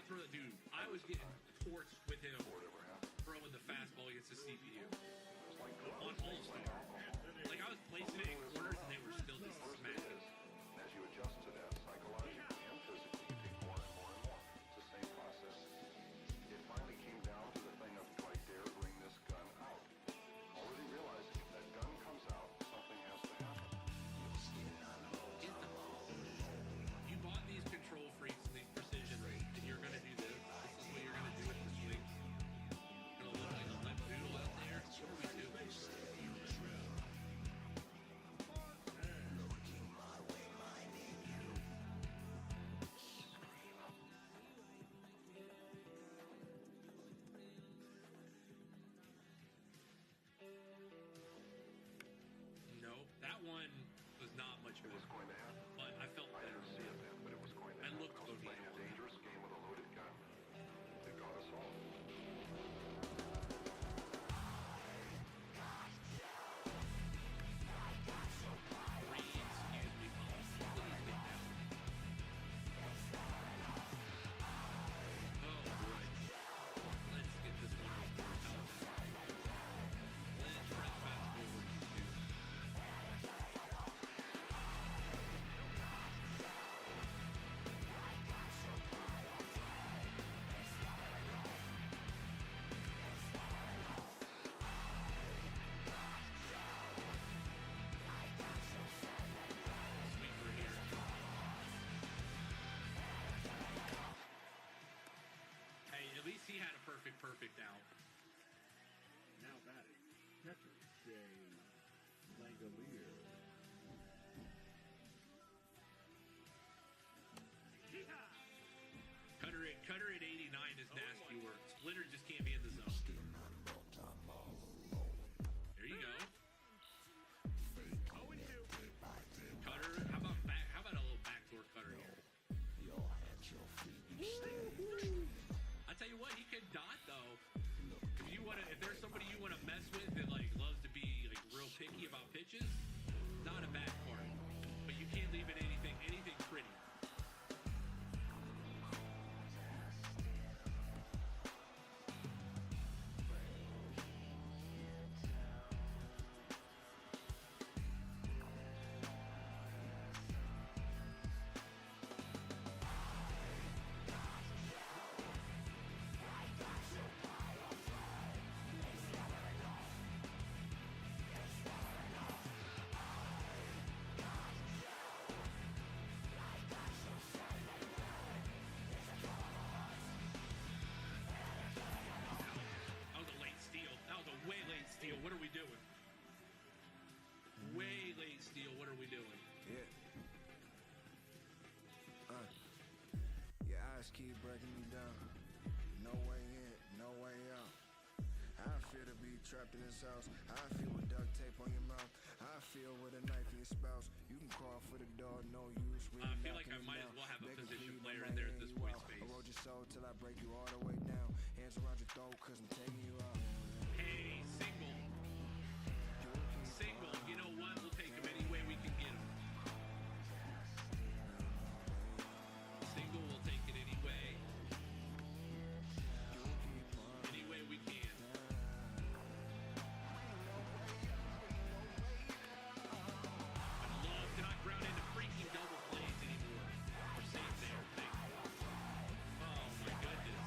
throw the dude. I was getting torched with him throwing the fastball against the CPU on All-Star. Like I was placing it in corners and they were still just smacking. As you adjust to that psychologically and physically, you take more and more and more. It's the same process. It finally came down to the thing of, do I dare bring this gun out? Already realizing if that gun comes out, something has to happen. You bought these control freaks, the precision rate, and you're going to do this. This is what you're going to do with the swings. You're going to look like a limp noodle out there. What are we doing? No, that one was not much better. It was going to happen. But I felt I better. didn't see it then, but it was going to happen. I looked I was playing a dangerous game with a loaded gun. It got us all. Excuse me, please get down. Oh, boy. Let's get this one out. Let's press fast forward. At least he had a perfect out. Now batting, catcher Jay Langolier. Cutter at 89 is nasty work. Splitter just can't be in the zone. There you go. Cutter, how about a little backdoor cutter here? I tell you what, he can dot though. If there's somebody you want to mess with that like loves to be like real picky about pitches, not a bad card. But you can't leave it anything pretty. Way late steal. What are we doing? Way late steal. What are we doing? Yeah. Your eyes keep breaking me down. No way in, no way out. How I feel to be trapped in this house. How I feel with duct tape on your mouth. How I feel with a knife in your spouse. You can call for the dog, no use. I feel like I might as well have a position player in there at this point space. I roll your soul till I break you all the way down. Hands around your throat cause I'm taking you out. Hey, single. Single. You know what? We'll take him any way we can get him. Single, we'll take it anyway. Any way we can. But love cannot ground into freaking double plays anymore. We're safe there. Thank you. Oh my goodness.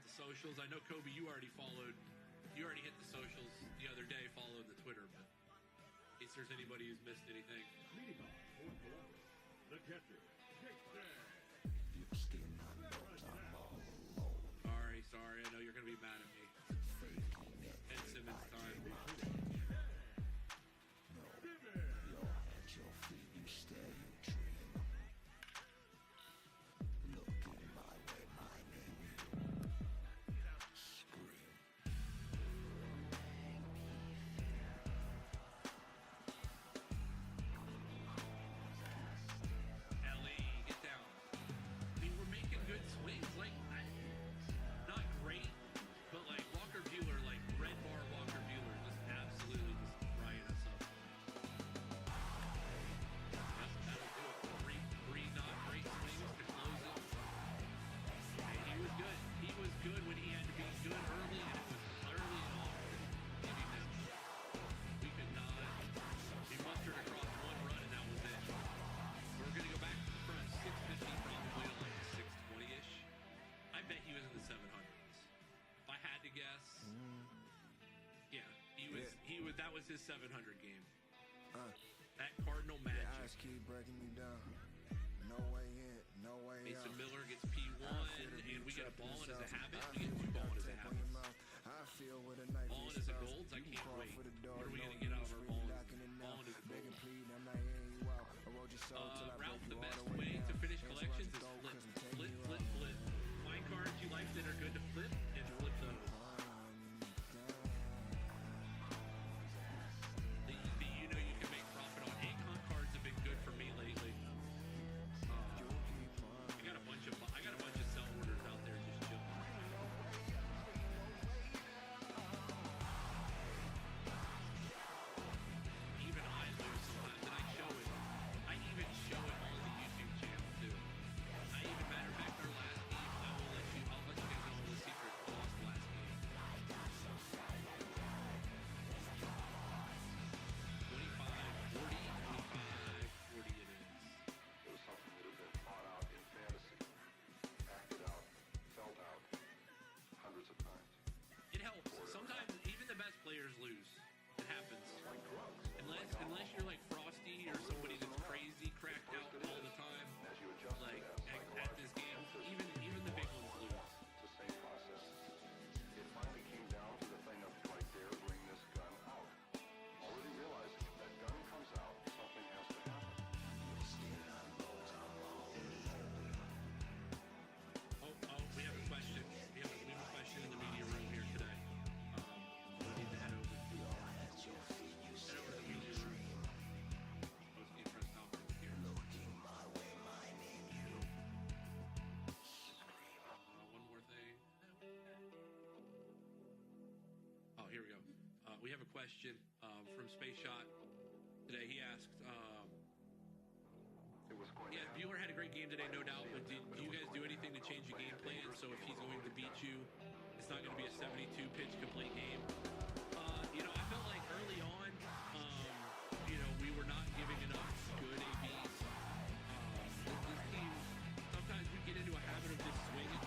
hit the socials. I know Kobe, you already followed. You already hit the socials the other day. Followed the Twitter, but in case there's anybody who's missed anything. Meaty Bob for Columbus. The catcher, Dixon. Sorry. I know you're gonna be mad at me. Ed Simmons time. Ellie, get down. I mean, we're making good swings. Like, not great, but like Walker Buehler, like red bar Walker Buehler, just absolutely just frying us up. Yep, that'll do it. Three not great swings to close it. And he was good. He was good when he had to be good early, and it was early and often. And he missed it. We could not. He mustered across one run, and that was it. So we're gonna go back to the front, 650 probably to like 620-ish. I bet he was in the 700s. If I had to guess, yeah, he was. That was his 700 game. That Cardinal Your Magic. eyes keep breaking me down. No way in, no way Mason out. Miller gets P1, and we get a balling as a habit. We get two balling as a habit. I feel with a knife Balling as a golds, I can't wait. What are we gonna get out of our balling? Balling as a Beg gold. and plead, I'm not hearing you out. I rode your soul till I Ralph, broke the you all best the way way down. to finish That's collections why is I flip. go, 'cause I'm taking Flip, you flip, out. flip. Find cards you like that are good to flip, and flip those. You know you can make profit on Akon cards have been good for me lately. I got a bunch of sell orders out there just chilling. Even I lose sometimes, and I show it. I even show it on the YouTube channel too. Matter of fact, our last game, I'll let you guys know all the secret. I lost the last game. 25, 40, 25, 40 it is. It was something that had been thought out in fantasy, acted out, felt out hundreds of times. It helps. Sometimes even the best players lose. It happens. Unless you're like Frosty or somebody that's crazy, cracked out all the time. As you adjust to Like that at this game, even the big ones lose. it's the same process. It finally came down to the thing of, do I dare bring this gun out? Already realizing if that gun comes out, something has to happen. We have a question. We have a question in the media room here today. We need to head over to the media room. Post-game press conference here. One more thing. Oh, here we go. We have a question from Space Shot today. He asked, It was going yeah, to happen. Buehler had a great game today, no doubt, but do you guys do anything to change the game plan so if he's going to beat you, it's not going to be a 72-pitch complete game? I felt like early on, we were not giving enough good ABs. This team, sometimes we get into a habit of just swinging.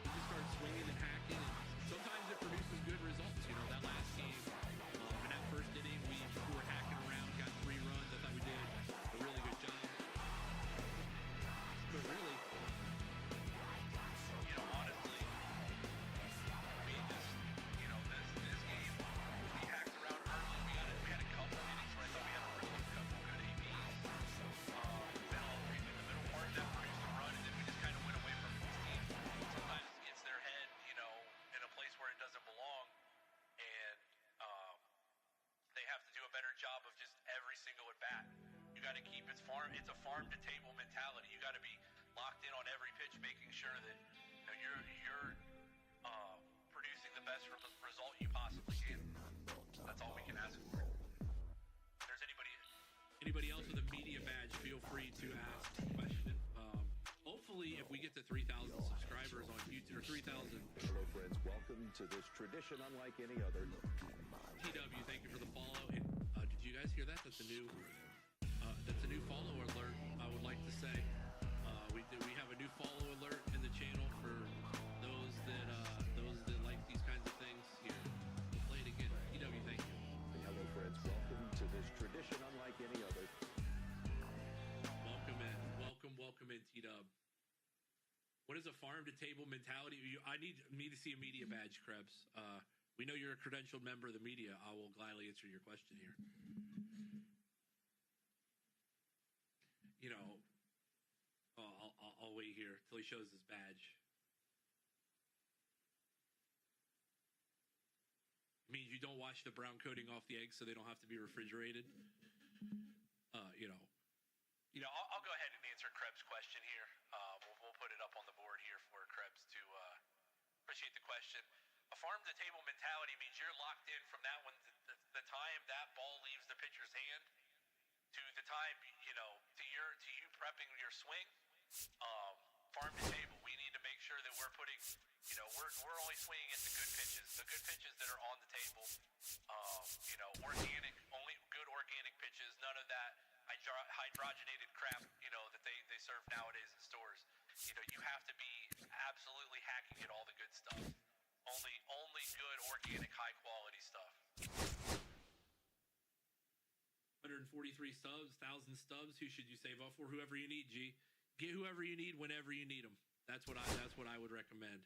We just start swinging and hacking, and sometimes it produces good results. That last game, in that first inning, we were hacking around, got 3 runs. I thought we did a really good job. But really, honestly, I mean, this game, we hacked around early. We had a couple innings where I thought we had a really couple good ABs. Then all 3 in the middle part, that produced a run, and then we just kind of went away from this team. Sometimes it gets their head, in a place where it doesn't belong, and they have to do a better job of just every single at bat. You got to keep it's a farm to table mentality. You got to be locked in on every pitch, making sure that you're producing the best result you possibly can. That's all we can ask for. If there's anybody else with a media badge, feel free to ask a question. Hopefully, if we get to 3,000 subscribers on YouTube, or 3,000. Hello, friends. Welcome to this tradition unlike any other. TW, thank you for the follow. And did you guys hear that? That's a new follow alert. I would like to say we have a new follow alert in the channel for those that What is a farm to table mentality? I need me to see a media badge, Krebs. We know you're a credentialed member of the media. I will gladly answer your question here. You know, I'll wait here till he shows his badge. It means you don't wash the brown coating off the eggs so they don't have to be refrigerated. I'll go ahead and answer Krebs' question here. We'll put it up on the board here for Krebs to appreciate the question. A farm-to-table mentality means you're locked in from that one, the time that ball leaves the pitcher's hand to the time, to you prepping your swing. Farm-to-table, we need to make sure that we're putting, we're only swinging at the good pitches that are on the table. Organic, only good organic pitches, none of that hydrogenated crap, that they serve nowadays in stores. You have to be absolutely hacking at all the good stuff. Only good, organic, high-quality stuff. 143 subs, 1,000 stubs. Who should you save up for? Whoever you need, G. Get whoever you need whenever you need them. That's what I would recommend.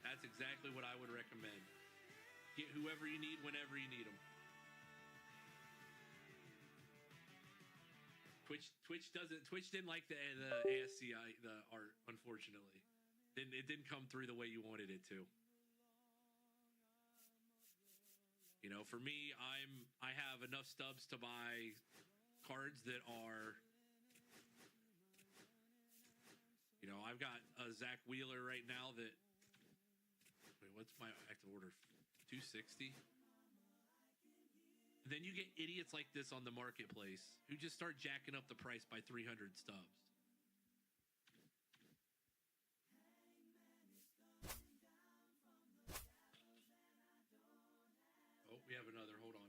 That's exactly what I would recommend. Get whoever you need whenever you need them. Twitch didn't like the ASCI, the art, unfortunately. It didn't come through the way you wanted it to. For me, I have enough stubs to buy cards that are, I've got a Zach Wheeler right now that, what's my active order? 260. Then you get idiots like this on the marketplace who just start jacking up the price by 300 stubs. Oh, we have another. Hold on.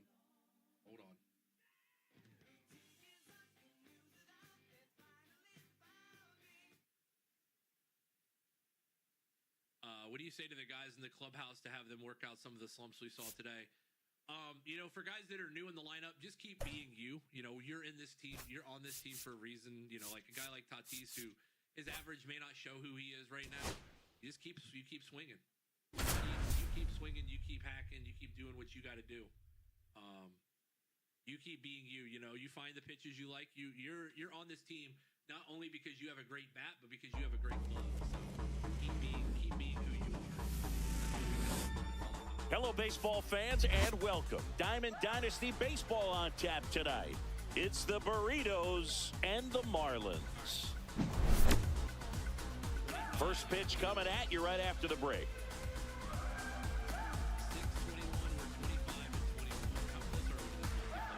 What do you say to the guys in the clubhouse to have them work out some of the slumps we saw today? For guys that are new in the lineup, just keep being you. You're in this team. You're on this team for a reason. Like a guy like Tatis, who his average may not show who he is right now. You keep swinging. You keep swinging. You keep hacking. You keep doing what you got to do. You keep being you. You find the pitches you like. You're on this team not only because you have a great bat, but because you have a great glove. So keep being who you are. Hello, baseball fans, and welcome. Diamond Dynasty Baseball on tap tonight. It's the Burritos and the Marlins. First pitch coming at you right after the break. 6:21, we're 25 and 21. How close are we to this multiplayer?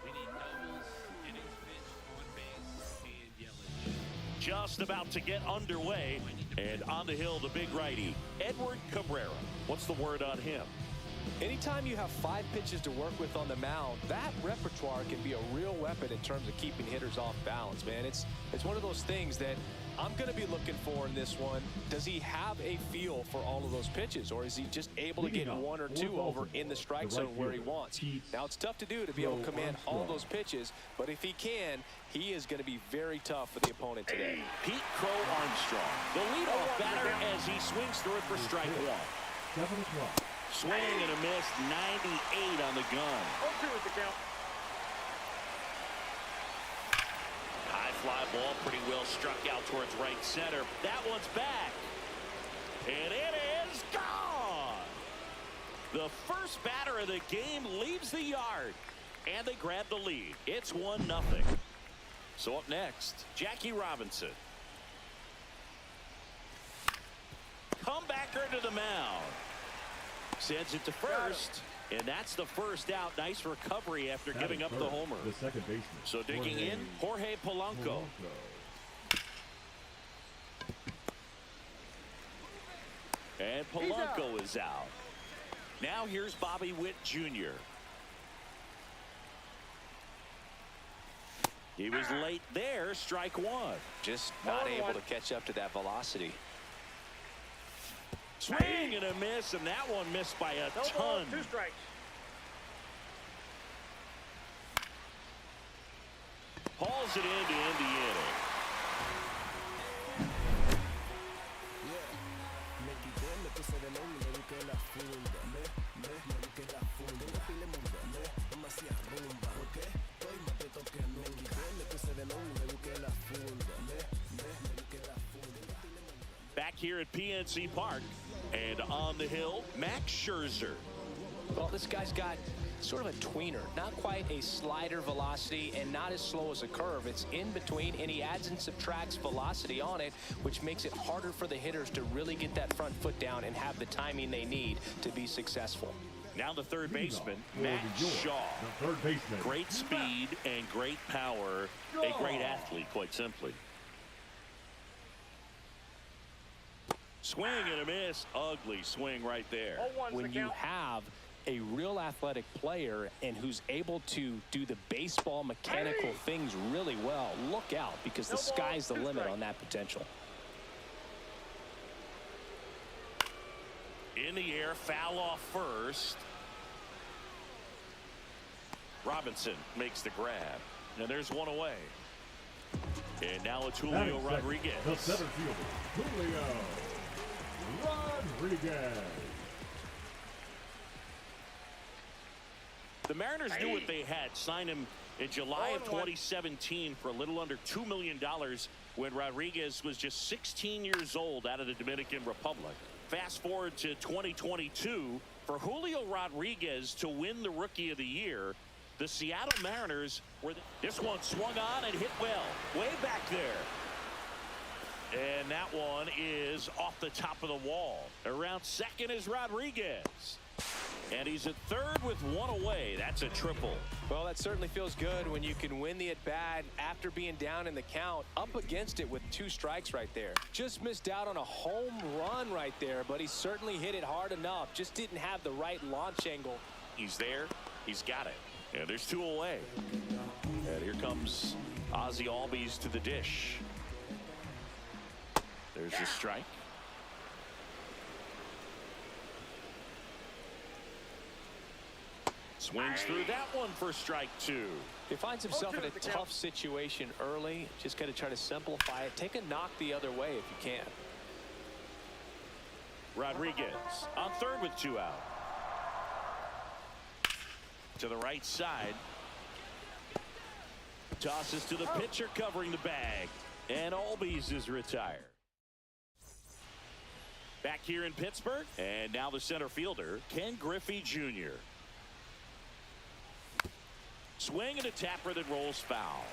We need doubles, innings pitched, on base, and yellow. Just about to get underway. And on the hill, the big righty, Edward Cabrera. What's the word on him? Anytime you have 5 pitches to work with on the mound, that repertoire can be a real weapon in terms of keeping hitters off balance, man. It's one of those things that I'm going to be looking for in this one. Does he have a feel for all of those pitches, or is he just able to get 1 or 2 over in the strike zone where he wants? Now, it's tough to do to be able to command all those pitches, but if he can, he is going to be very tough for the opponent today. Pete Crow Armstrong, the leadoff batter as he swings through it for strike 1. Swing and a miss, 98 on the gun. With the count. High fly ball, pretty well struck out towards right center. That one's back. And it is gone. The first batter of the game leaves the yard. And they grab the lead. It's 1-0. So up next, Jackie Robinson. Comebacker to the mound. Sends it to first. And that's the first out. Nice recovery after giving up the homer. The second baseman. So digging in, Jorge Polanco. And Polanco is out. Now here's Bobby Witt Jr. He was late there, strike 1. Just not able to catch up to that velocity. Swing and a miss, and that one missed by a ton. 2 strikes. Hauls it in to end the inning. Back here at PNC Park and on the hill, Max Scherzer. Well, this guy's got sort of a tweener, not quite a slider velocity and not as slow as a curve. It's in between, and he adds and subtracts velocity on it, which makes it harder for the hitters to really get that front foot down and have the timing they need to be successful. Now the third baseman, Matt Shaw. The third baseman. Great speed and great power. A great athlete, quite simply. Swing and a miss. Ugly swing right there. When you have a real athletic player and who's able to do the baseball mechanical things really well, look out, because the sky's the limit on that potential. In the air, foul off first. Robinson makes the grab. And there's one away. And now it's Julio Rodriguez. The center fielder, Julio Rodriguez. The Mariners knew what they had. Signed him in July of 2017 for a little under $2 million when Rodriguez was just 16 years old out of the Dominican Republic. Fast forward to 2022, for Julio Rodriguez to win the Rookie of the Year, the Seattle Mariners were this one swung on and hit well, way back there. And that one is off the top of the wall. Around second is Rodriguez. And he's at third with one away. That's a triple. Well, that certainly feels good when you can win the at-bat after being down in the count, up against it with 2 strikes right there. Just missed out on a home run right there, but he certainly hit it hard enough. Just didn't have the right launch angle. He's there. He's got it. And there's 2 away. And here comes Ozzie Albies to the dish. There's a strike. Swings through that one for strike 2. He finds himself in a tough situation early. Just got to try to simplify it. Take a knock the other way if you can. Rodriguez on third with 2 out. To the right side. Tosses to the pitcher covering the bag. And Albies is retired. Back here in Pittsburgh. And now the center fielder, Ken Griffey Jr. Swing and a tapper that rolls foul.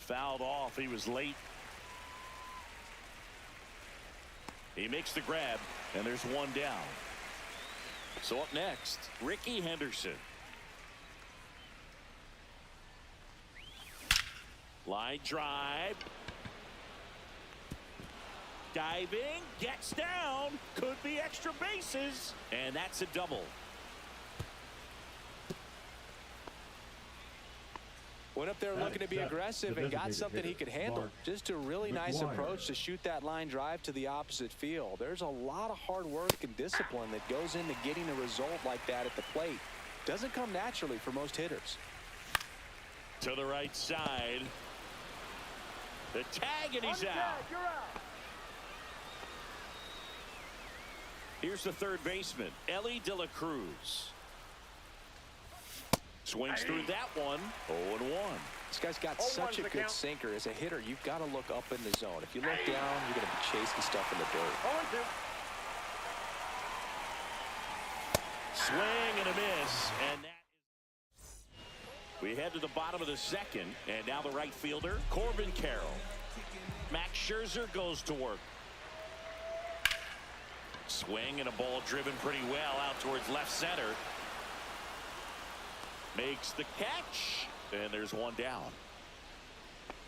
Fouled off. He was late. He makes the grab, and there's one down. So up next, Ricky Henderson. Line drive. Diving, gets down, could be extra bases, and that's a double. Went up there looking to be aggressive and got something he could handle. Just a really nice approach to shoot that line drive to the opposite field. There's a lot of hard work and discipline that goes into getting a result like that at the plate. Doesn't come naturally for most hitters. To the right side. The tag, and he's out. Here's the third baseman, Ellie De La Cruz. Swings through that one, 0-1. This guy's got such a good sinker. As a hitter, you've got to look up in the zone. If you look down, you're going to be chasing stuff in the dirt. Swing and a miss, and that is... We head to the bottom of the second, and now the right fielder, Corbin Carroll. Max Scherzer goes to work. Swing and a ball driven pretty well out towards left center. Makes the catch, and there's one down.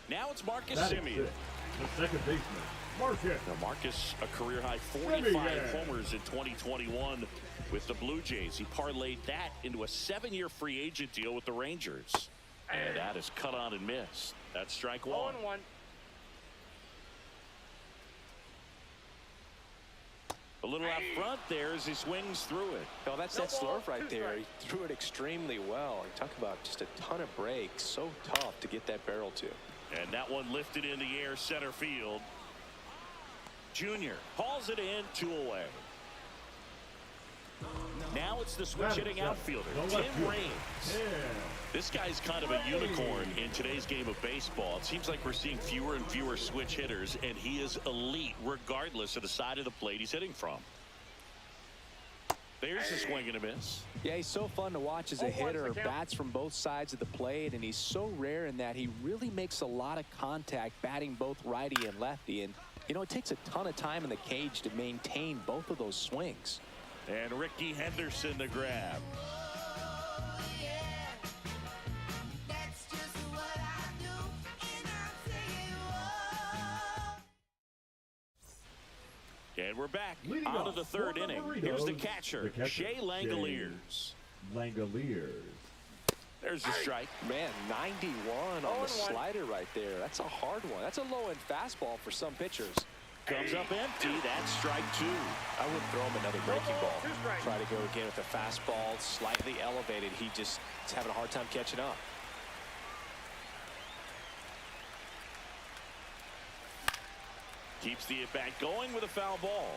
Now it's Marcus Semien. The second baseman, Marcus. Now Marcus, a career-high 45 homers in 2021 with the Blue Jays. He parlayed that into a 7-year free agent deal with the Rangers. And that is cut on and missed. That's strike 1. 0-1. A little out front there as he swings through it. Well, that's that slurve right there. He threw it extremely well. Talk about just a ton of breaks. So tough to get that barrel to. And that one lifted in the air center field. Jr. hauls it in, 2 away. Now it's the switch hitting outfielder, Tim Raines. This guy's kind of a unicorn in today's game of baseball. It seems like we're seeing fewer and fewer switch hitters, and he is elite regardless of the side of the plate he's hitting from. There's a swing and a miss. Yeah, he's so fun to watch as a hitter. Bats from both sides of the plate, and he's so rare in that he really makes a lot of contact batting both righty and lefty. And, you know, it takes a ton of time in the cage to maintain both of those swings. And Ricky Henderson the grab. And we're back out of the third inning. Here's the catcher, Shea Langoliers. There's the strike. Man, 91 on the slider right there. That's a hard one. That's a low-end fastball for some pitchers. Comes up empty. That's strike 2. I would throw him another breaking ball. Try to go again with the fastball slightly elevated. He just is having a hard time catching up. Keeps the at-bat going with a foul ball.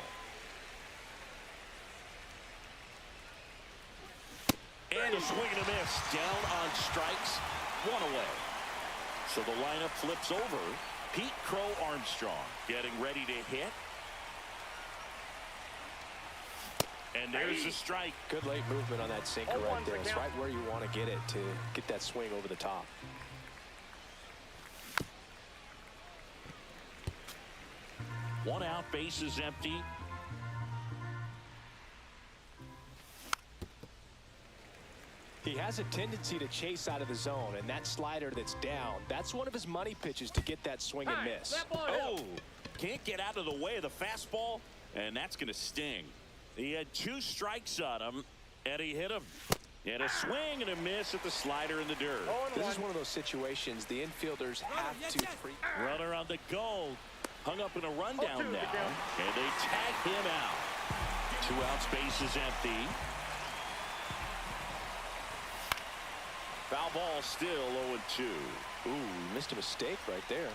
And a swing and a miss. Down on strikes. 1 away. So the lineup flips over. Pete Crow Armstrong getting ready to hit. And there's a strike. Good late movement on that sinker right there. It's right where you want to get it to get that swing over the top. One out, base is empty. He has a tendency to chase out of the zone, and that slider that's down, that's one of his money pitches to get that swing and miss. Oh, can't get out of the way of the fastball, and that's going to sting. He had 2 strikes on him, and he hit him. And a swing and a miss at the slider in the dirt. This is one of those situations the infielders have to runner on the goal. Hung up in a rundown now, and they tag him out. 2 outs, base is empty. Foul ball still 0-2. Ooh, missed a mistake right there.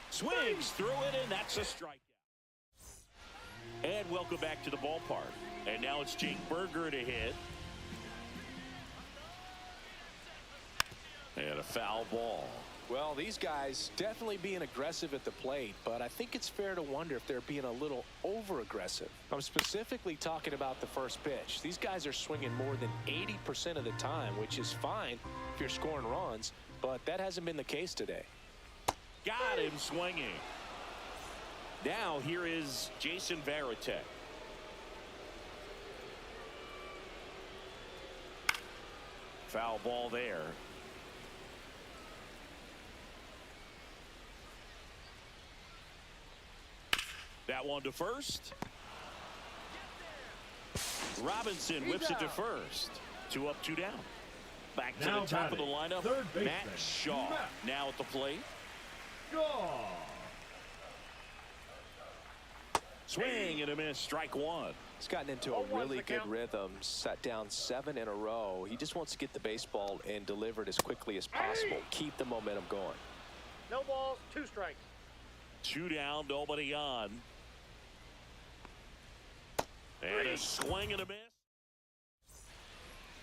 Swings through it, and that's a strikeout. And welcome back to the ballpark. And now it's Jake Berger to hit. And a foul ball. Well, these guys definitely being aggressive at the plate, but I think it's fair to wonder if they're being a little over-aggressive. I'm specifically talking about the first pitch. These guys are swinging more than 80% of the time, which is fine if you're scoring runs, but that hasn't been the case today. Got him swinging. Now here is Jason Varitek. Foul ball there. That one to first. Robinson whips it to first. 2 up, 2 down. Back to the top of the lineup. Matt Shaw now at the plate. Swing and a miss. Strike 1. He's gotten into a really good rhythm. Sat down 7 in a row. He just wants to get the baseball and deliver it as quickly as possible. Keep the momentum going. No balls, 2 strikes. 2 down, nobody on. And a swing and a miss.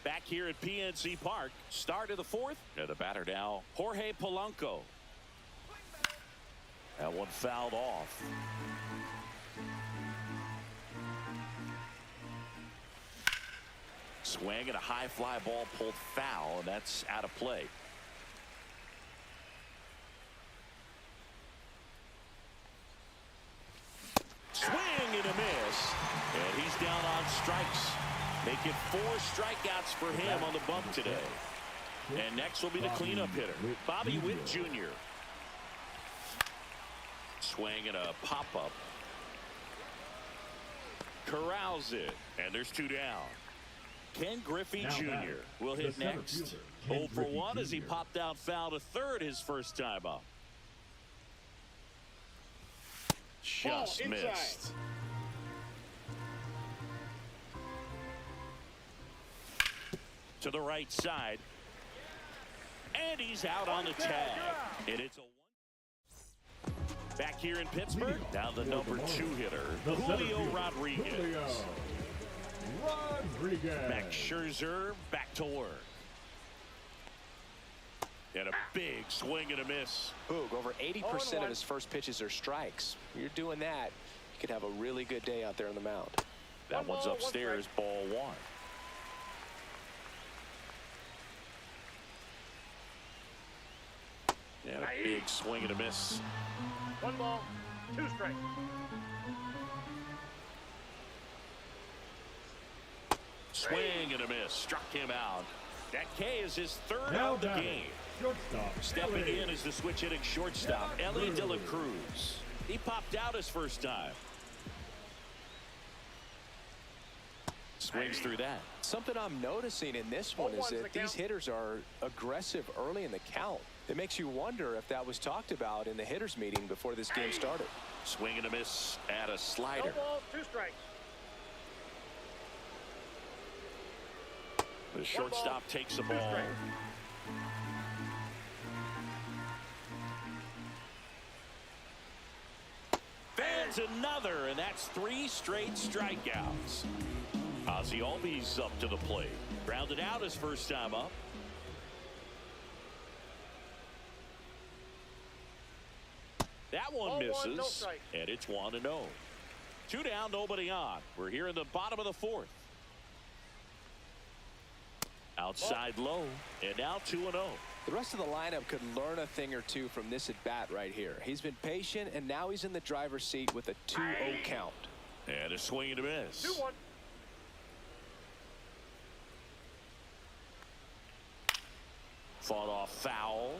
Back here at PNC Park. Start of the 4th. And the batter now, Jorge Polanco. That one fouled off. Swing and a high fly ball pulled foul, and that's out of play. Swing and a miss, and he's down on strikes, making 4 strikeouts for him on the bump today. And next will be the cleanup hitter, Bobby Witt Jr. Swing and a pop-up. Corrals it, and there's 2 down. Ken Griffey Jr. will hit next. 0 for 1 as he popped out foul to third his first time up. Just missed. To the right side. And he's out on the tag. And it's a 1. Back here in Pittsburgh, now the number 2 hitter, The Julio center Rodriguez. Julio Rodriguez. Max Scherzer back to work. And a big swing and a miss. Boog, over 80% of his first pitches are strikes. You're doing that, you could have a really good day out there on the mound. That one's upstairs, ball 1. And a big swing and a miss. 1 ball, 2 strikes. Swing and a miss. Struck him out. That K is his 3rd Now of the batting, game. shortstop. Stepping Ellie. in is the switch hitting shortstop, Ellie De La Cruz. He popped out his first time. Swings through that. Something I'm noticing in this one is that these hitters are aggressive early in the count. It makes you wonder if that was talked about in the hitters meeting before this game started. Swing and a miss at a No slider. balls, 2 strikes. The shortstop takes the ball. Fans another, and that's 3 straight strikeouts. Ozzie Albies up to the plate. Grounded out his first time up. That one misses, and it's 1-0. 2 down, nobody on. We're here in the bottom of the 4th. Outside low, and now 2-0. The rest of the lineup could learn a thing or two from this at bat right here. He's been patient, and now he's in the driver's seat with a 2-0 count. And a swing and a miss. 2-1. Fought off foul.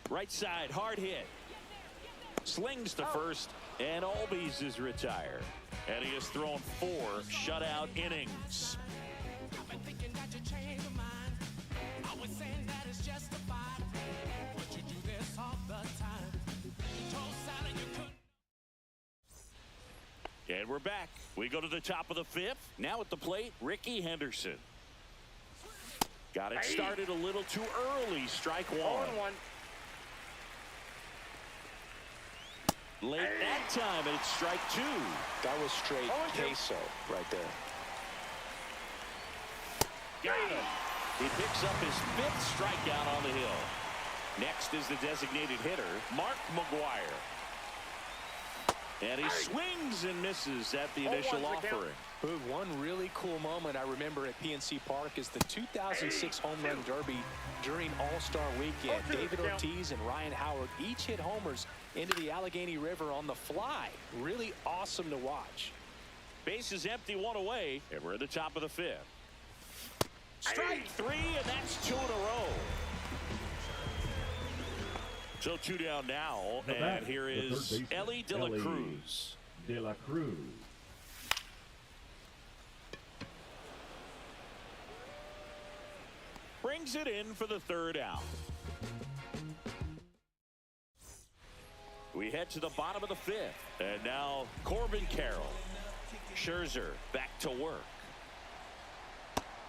Right side, hard hit. Slings to first, and Albies is retired. And he has thrown 4 shutout innings. And we're back. We go to the top of the 5th. Now at the plate, Ricky Henderson. Got it started a little too early. Strike 1. 0-1. Late that time, and it's strike 2. That was straight queso right there. Got him. He picks up his 5th strikeout on the hill. Next is the designated hitter, Mark McGuire. And he swings and misses at the initial offering. Boog, one really cool moment I remember at PNC Park is the 2006 Home Run Derby during All-Star Weekend. David Ortiz and Ryan Howard each hit homers into the Allegheny River on the fly. Really awesome to watch. Base is empty, 1 away, and we're at the top of the 5th. Strike 3, and that's 2 in a row. So 2 down now, and here is Ellie De La Cruz. De La Cruz. Brings it in for the 3rd out. We head to the bottom of the 5th, and now Corbin Carroll. Scherzer back to work.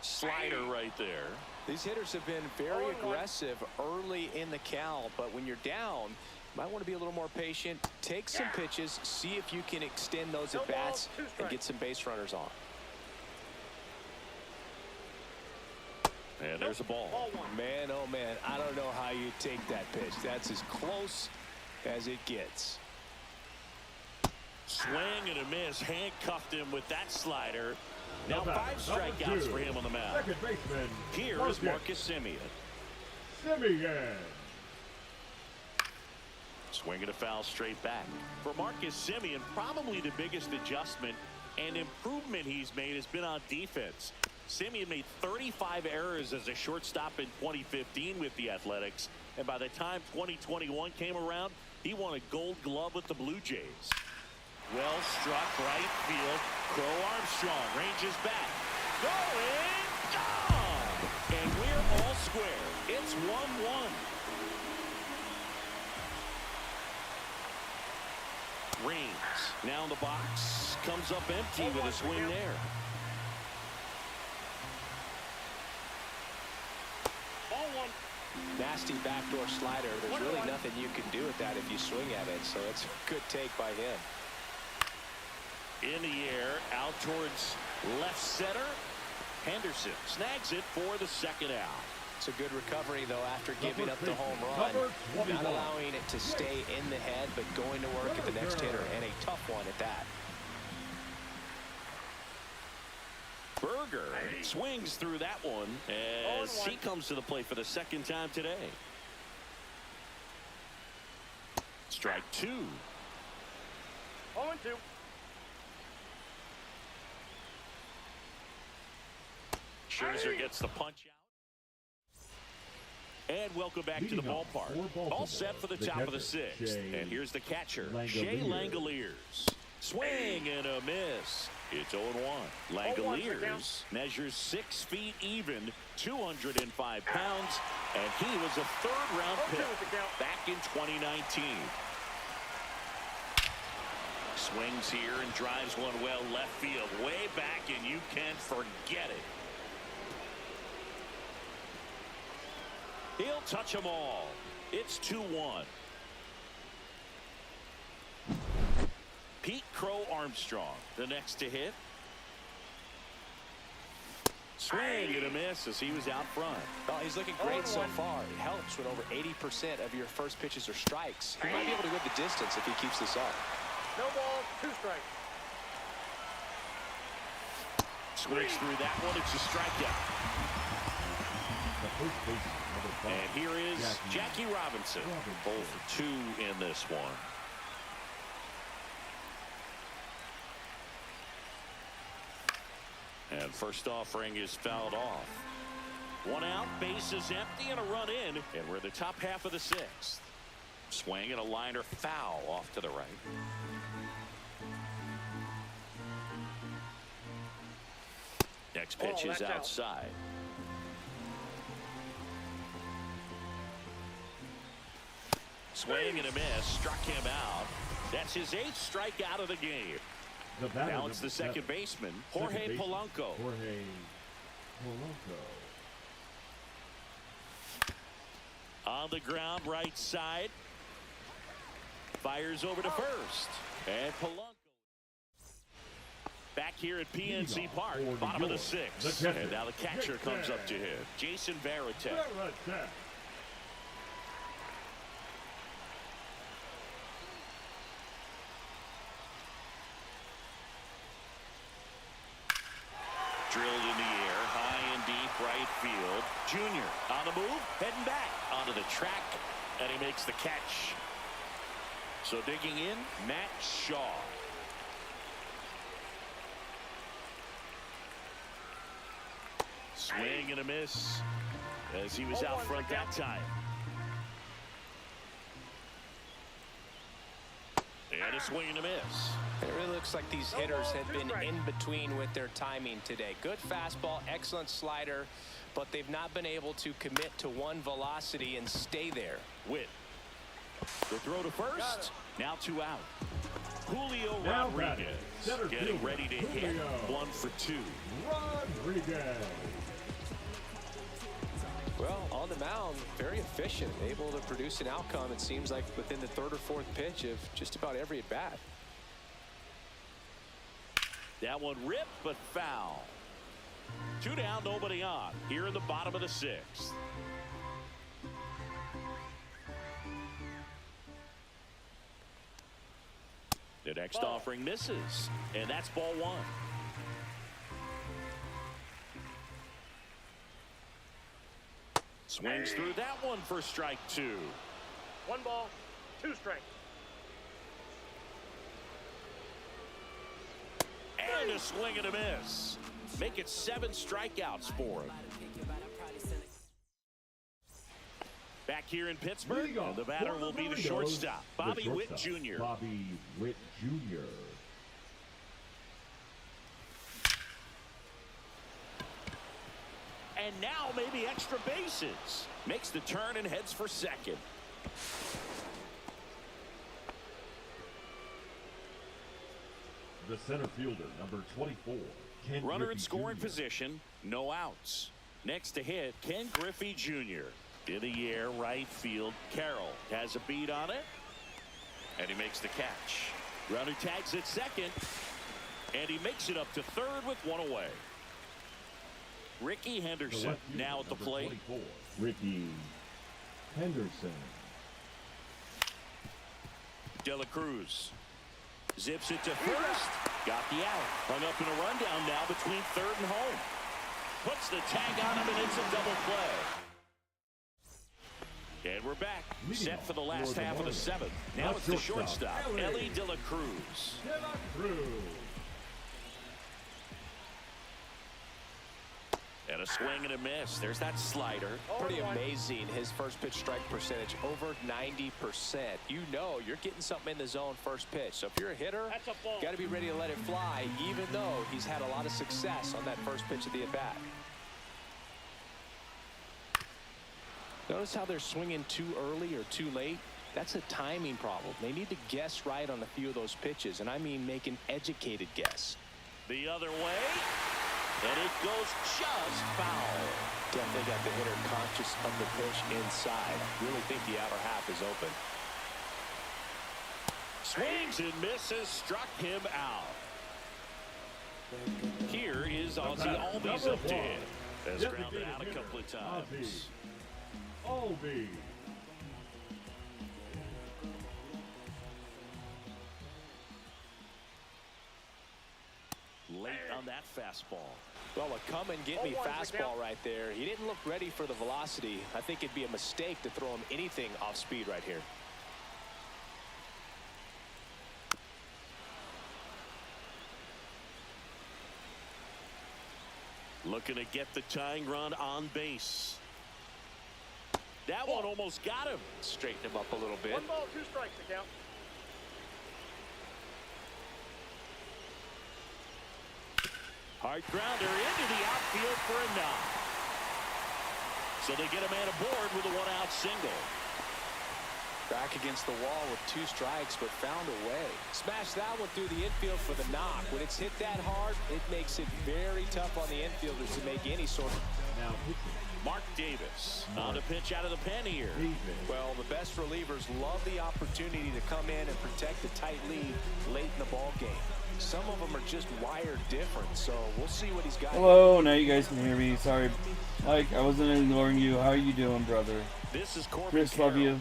Slider right there. These hitters have been very aggressive early in the count, but when you're down, you might want to be a little more patient. Take some pitches, see if you can extend those at-bats and get some base runners on. And there's a ball. Man, oh man, I don't know how you take that pitch. That's as close as it gets. Swing and a miss. Handcuffed him with that slider. Now 5 strikeouts for him on the mound. Second baseman. Here is Marcus Semien. Swingin. Swinging a foul straight back. For Marcus Semien, probably the biggest adjustment and improvement he's made has been on defense. Semien made 35 errors as a shortstop in 2015 with the Athletics, and by the time 2021 came around, he won a Gold Glove with the Blue Jays. Well struck right field. Crow Armstrong ranges back. Going, gone! And we're all square. It's 1-1. Reigns now in the box. Comes up empty with a swing there. Nasty backdoor slider. There's really nothing you can do with that if you swing at it. So it's a good take by him. In the air, out towards left center. Henderson snags it for the second out. It's a good recovery, though, after giving up the home run. Not allowing it to stay in the head, but going to work at the next hitter, and a tough one at that. Berger swings through that one as he comes to the plate for the second time today. Strike 2. 0-2. Scherzer gets the punch out. And welcome back to the ballpark. All set for the top of the sixth. And here's the catcher, Shea Langoliers. Swing and a miss. It's 0-1. Langoliers measures 6 feet even, 205 pounds, and he was a third-round pick back in 2019. Swings here and drives one well left field, way back, and you can't forget it. He'll touch them all. It's 2-1. Pete Crow Armstrong, the next to hit. Swing and a miss as he was out front. Well, he's looking great so far. It helps when over 80% of your first pitches are strikes. He might be able to go the distance if he keeps this up. No ball, 2 strikes. Swings through that one. It's a strikeout. And here is Jackie Robinson. 0 for 2 in this one. And first offering is fouled off. 1 out, bases empty, and a run in. And we're in the top half of the sixth. Swing and a liner foul off to the right. Next pitch is outside. Swing and a miss, struck him out. That's his 8th strikeout of the game. Now it's the second baseman, Jorge Polanco. On the ground, right side. Fires over to first. And Polanco. Back here at PNC Park, bottom of the 6th. And now the catcher comes up to him, Jason Varitek. Drilled in the air, high and deep right field. Junior on the move, heading back onto the track, and he makes the catch. So digging in, Matt Shaw. Swing and a miss as he was out front that time. And a swing and a miss. It really looks like these hitters have been in between with their timing today. Good fastball, excellent slider, but they've not been able to commit to one velocity and stay there. Witt. The throw to first. Now 2 out. Julio Rodriguez getting ready to hit. 1 for 2. Rodriguez. Well, on the mound, very efficient, able to produce an outcome, it seems like, within the 3rd or 4th pitch of just about every at bat. That one ripped, but foul. 2 down, nobody on. Here in the bottom of the 6th. The next offering misses, and that's ball 1. Swings through that one for strike 2. 1 ball, 2 strikes. And a swing and a miss. Make it 7 strikeouts for him. Back here in Pittsburgh, and the batter will be the shortstop, Bobby Witt Jr. Bobby Witt Jr. And now maybe extra bases. Makes the turn and heads for second. The center fielder, number 24. Ken Runner Griffey in scoring Jr. position, no outs. Next to hit, Ken Griffey Jr. In the air, right field. Carroll has a beat on it. And he makes the catch. Runner tags at second. And he makes it up to third with one away. Ricky Henderson now at the plate. 24, Ricky Henderson. De La Cruz zips it to first. Got the out. Hung up in a rundown now between third and home. Puts the tag on him, and it's a double play. And we're back, set for the last half of the seventh. Now it's the shortstop, Ellie De La Cruz. And a swing and a miss. There's that slider. Pretty amazing, his first pitch strike percentage, over 90%. You know you're getting something in the zone first pitch. So if you're a hitter, got to be ready to let it fly, even though he's had a lot of success on that first pitch of the at-bat. Notice how they're swinging too early or too late. That's a timing problem. They need to guess right on a few of those pitches, and I mean make an educated guess. The other way, and it goes just foul. Definitely got the hitter conscious of the pitch inside. Really think the outer half is open. Swings and misses, struck him out. Here is Ozzie Albies up to him. Has grounded out a couple of times. Albies. Late on that fastball. Well, a come and get me fastball right there. He didn't look ready for the velocity. I think it'd be a mistake to throw him anything off speed right here. Looking to get the tying run on base. That one almost got him. Straighten him up a little bit. 1 ball, 2 strikes to count. Hard grounder into the outfield for a knock. So they get a man aboard with a one-out single. Back against the wall with 2 strikes, but found a way. Smash that one through the infield for the knock. When it's hit that hard, it makes it very tough on the infielders to make any sort of... Now pitching. Mark Davis on a pitch out of the pen here. Well, the best relievers love the opportunity to come in and protect the tight lead late in the ball game. Some of them are just wired different, so we'll see what he's got. Hello, now you guys can hear me. Sorry, Mike, I wasn't ignoring you. How are you doing, brother? This is Corbin Chris, love you.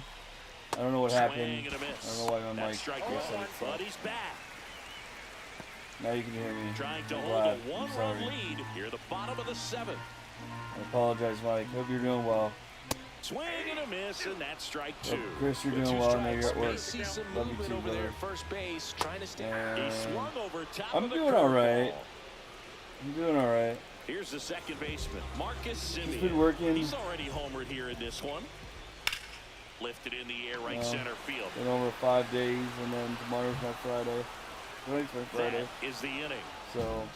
I don't know what happened. Swing and a miss. I don't know why my mic strike reset one, itself. but he's back. Now you can hear me. Trying to I'm hold glad. a I'm 1-run sorry. lead here at the bottom of the 7th. I apologize, Mike. Hope you're doing well. Swing and a miss, and that's strike 2. Hope, Chris, you're With doing 2 well. I know strikes. you're at work. See some Love you movement too, over there brother. at first base, trying to stay. He And swung over top I'm of the doing all right. curveball. I'm doing all right. Here's the second baseman, Marcus Simeon. He's been working. He's already homered here in this one. Lifted in the air, right center field. Been over 5 days, and then tomorrow's my Friday. Tonight's my Friday. That is the inning. So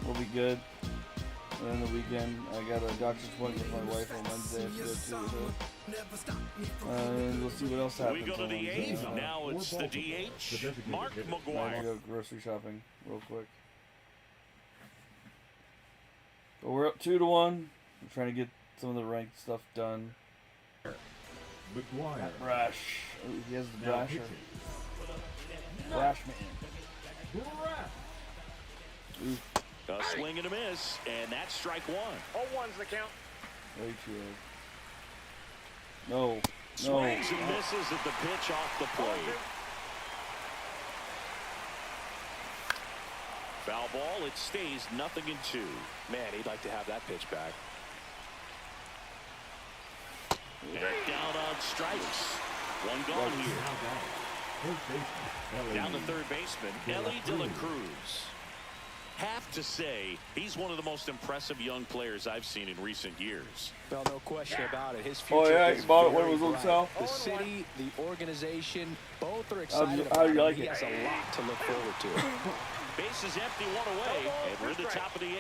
we'll be good. And then the weekend, I got a doctor's appointment with my wife on Wednesday. I have to go to and we'll see what else happens. We go to on the Wednesday. 8th. Now it's the DH, Mark I'm gonna McGuire. go grocery shopping real quick. But we're up 2-1. We're trying to get some of the ranked stuff done. McGuire. Brash. Oh, he has the Now brasher. pitching. Brash man. Brash. Ooh, A swing and a miss, and that's strike 1. 0-1's the count. way too low. No. Swings and misses at the pitch off the plate. Foul ball, it stays 0-2. Man, he'd like to have that pitch back. And down on strikes. One gone here. First baseman. Down the third baseman, Ellie De La Cruz. Have to say, he's one of the most impressive young players I've seen in recent years. Well, no question about it. His future Oh yeah, is you bought it when it very was on bright. sale? The city, the organization, both are How excited do about you it. like He it? has a lot to look forward to. Base is empty, one away, and we're at the top of the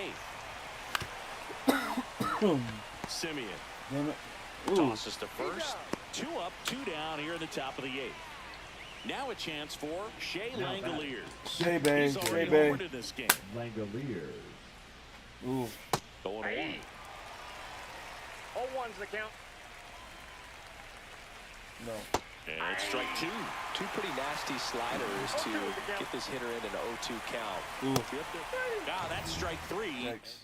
8th. Simeon Damn it. Ooh. tosses to first. 2 up, 2 down here in the top of the 8th. Now a chance for Shea Langoliers. Shea Bay, He's Shea already Bay. homered in this game. Langoliers. Ooh. 0-1. 0-1's the count. No. And strike two. Two pretty nasty sliders to get this hitter in an 0-2 count. Ooh. Ah, that's strike three. Yikes.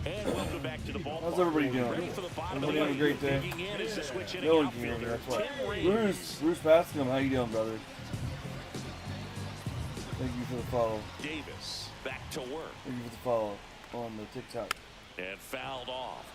And welcome back to the ballpark. How's everybody doing? Ready for the bottom Everybody of having the a great day? Digging in is the switch hitting No one can hear me, outfielder, that's why. Tim Raines. Bruce Bascom, how you doing, brother? Thank you for the follow. Davis back to work. Thank you for the follow on the TikTok. And fouled off.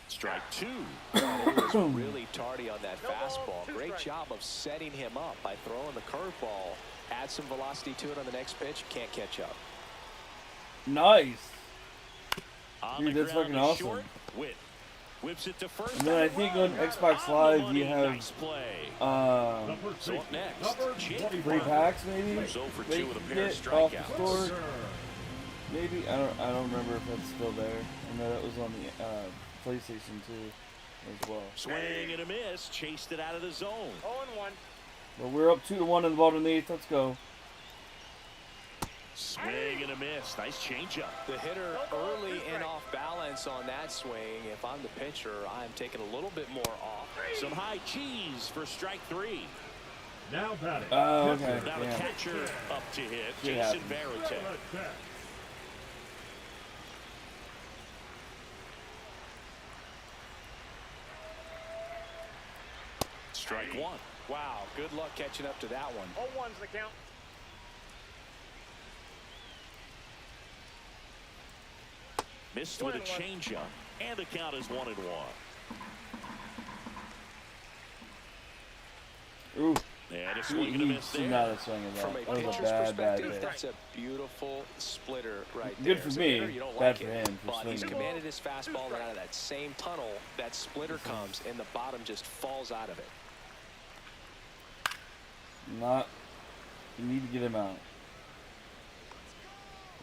Strike two. He was really tardy on that fastball. Great job of setting him up by throwing the curveball. Add some velocity to it on the next pitch. Can't catch up. Nice. On Dude, the that's ground fucking to awesome. short. Witt whips it to first. And then I think on Xbox Live you have nice play. Number So up next, Number Jake 25. free packs maybe. Who's 0 for They 2 with a can pair of get off the strikeouts. store. Maybe I don't remember if that's still there. I know that was on the PlayStation 2 as well. Swing and a miss, chased it out of the zone. 0-1. But we're up 2-1 in the bottom of the eighth. Let's go. Swing and a miss, nice changeup. The hitter early and off balance on that swing. If I'm the pitcher, I'm taking a little bit more off. Some high cheese for strike three. Now batting. Oh, okay. Now the Yeah. catcher up to hit, Shit Jason happens. Varitek. Right back. Strike one. Wow, good luck catching up to that one. 0-1's the count. Missed with a changeup, and the count is 1-1. Ooh. And a swing and a miss He's there. not a swing of that. From a That was a pitcher's bad perspective, hit. that's a beautiful splitter right Good there. for As a me, hitter, you don't bad like for it, him for but he's swinging. commanded his fastball, and out of that same tunnel, that splitter comes, and the bottom just falls out of it. Not. You need to get him out.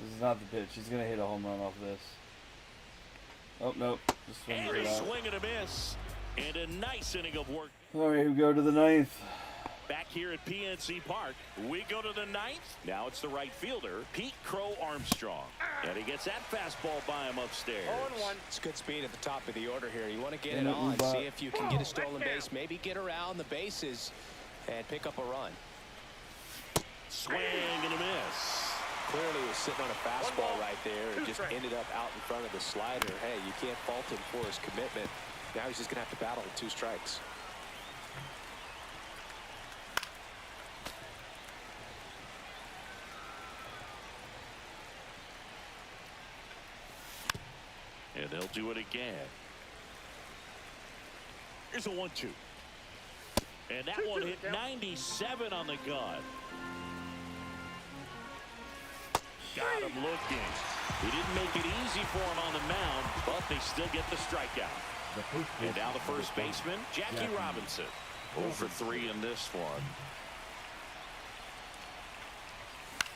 This is not the pitch. He's gonna hit a home run off this. Oh nope. Just swings And it a out. swing and a miss. And a nice inning of work. All right, we go to the ninth. Back here at PNC Park, we go to the ninth. Now it's the right fielder, Pete Crow Armstrong. And he gets that fastball by him upstairs. 0-1. It's good speed at the top of the order here. You want to get And it it on, moved see up. if you can get a stolen base, maybe get around the bases and pick up a run. Swing and a miss. Clearly he was sitting on a fastball right there and just ended up out in front of the slider. Hey, you can't fault him for his commitment. Now he's just going to have to battle with 2 strikes. And they'll do it again. Here's a 1-2. And that one hit 97 on the gun. Got him looking. He didn't make it easy for him on the mound, but they still get the strikeout. The first And now the baseman. first baseman, Jackie Robinson. 0 for 3 in this one.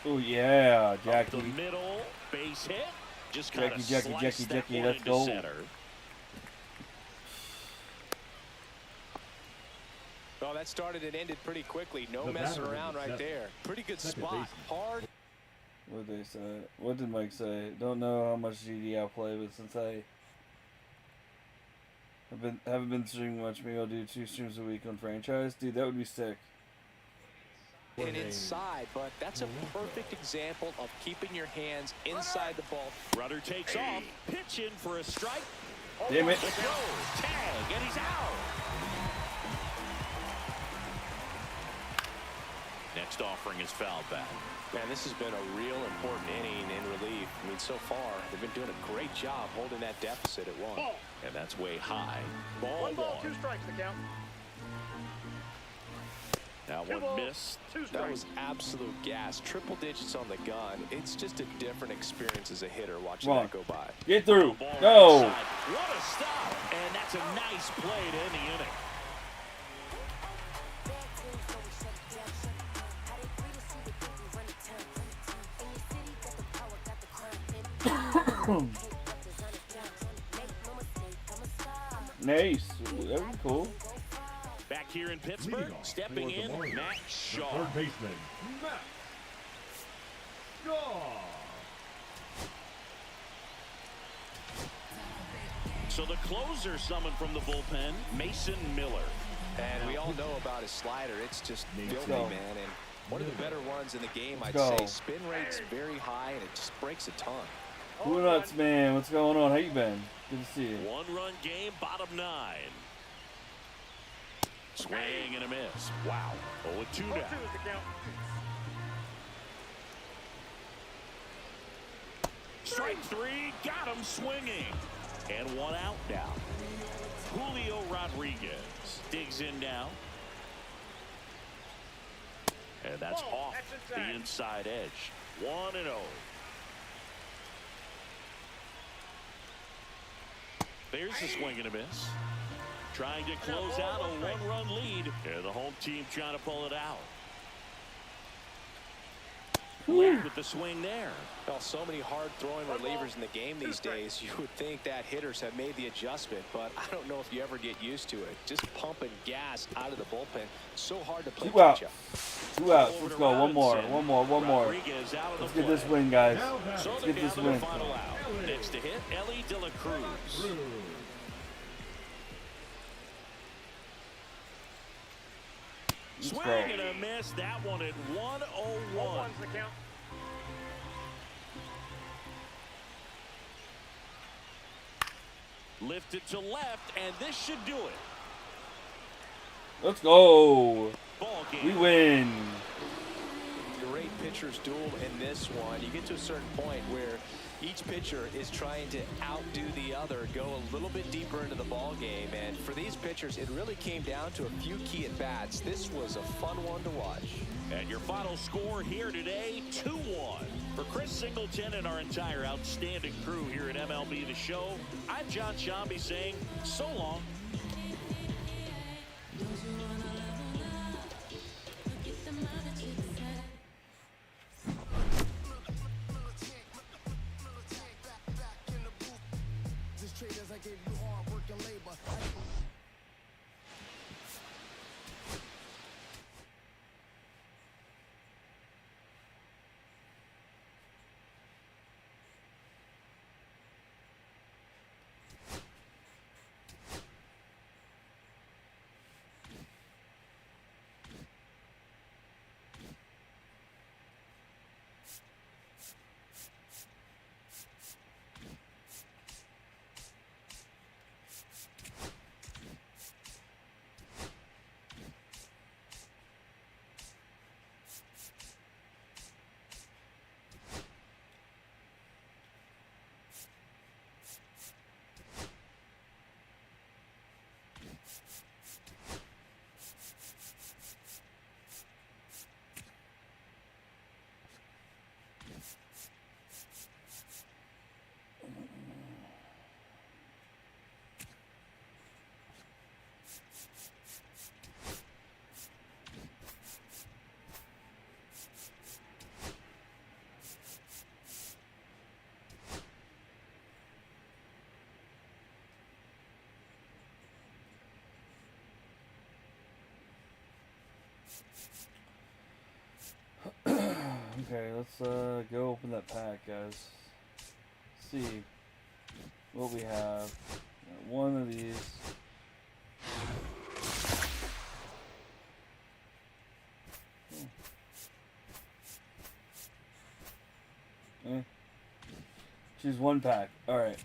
Oh yeah, Up Jackie. the middle, base hit. Just kind of Jackie, sliced that Jackie, one let's into go. center. Well, that started and ended pretty quickly. No The messing batter around is right set. there. Pretty good Second spot. baseman. Hard. What did they say? What did Mike say? Don't know how much GD I'll play, but since I haven't been streaming much, maybe I'll do 2 streams a week on franchise. Dude, that would be sick. And inside, but that's a perfect example of keeping your hands inside the ball. Runner takes off, pitch in for a strike. Damn it. The throw, tag, and he's out. Next offering is fouled back. Man, this has been a real important inning in relief. I mean, so far, they've been doing a great job holding that deficit at 1. And that's way high. Ball 1 ball, 2 1. strikes the count. Now 2 one balls, missed. 2 That strikes. was absolute gas. Triple digits on the gun. It's just a different experience as a hitter watching Come on. that go by. Get through. Ball right Go. side. What a stop. And that's a nice play to end the inning. Nice. That was cool. Back here in Pittsburgh, Leading off stepping for the in, Marlins, Matt the Shaw. third baseman, Matt Shaw. So the closer summoned from the bullpen, Mason Miller. And we all know about his slider. It's just filthy, go. man. And one of the better ones in the game, I'd go. say. Spin rate's very high, and it just breaks a ton. Who nuts, man? What's going on? How you been? Good to see you. One-run game, bottom 9. Swing and a miss. Wow. 0-2 now. 0-2 is the count. Strike 3, got him swinging. And one out now. Julio Rodriguez digs in now. And that's off the inside edge. 1-0. There's the swing and a miss. Trying to close out a one-run lead. And the home team trying to pull it out. Left with the swing there. Well, so many hard-throwing relievers in the game these days. You would think that hitters have made the adjustment, but I don't know if you ever get used to it. Just pumping gas out of the bullpen. So hard to play 2 out. catch-up. 2 outs. Let's go. One more. Rodriguez out of the Let's get play. this win, guys. So Let's they're get down this to the win. final out. Next to hit, Ellie De La Cruz. Swing and a miss. That one at 1-0-1. 1-1's the count. Lifted to left, and this should do it. Let's go. Ball We game. win. Great pitchers duel in this one. You get to a certain point where each pitcher is trying to outdo the other, go a little bit deeper into the ball game. And for these pitchers, it really came down to a few key at-bats. This was a fun one to watch. And your final score here today, 2-1. For Chris Singleton and our entire outstanding crew here at MLB The Show, I'm John Shambi saying so long. Okay, let's go open that pack, guys. See what we have. Got one of these. Choose one pack. All right.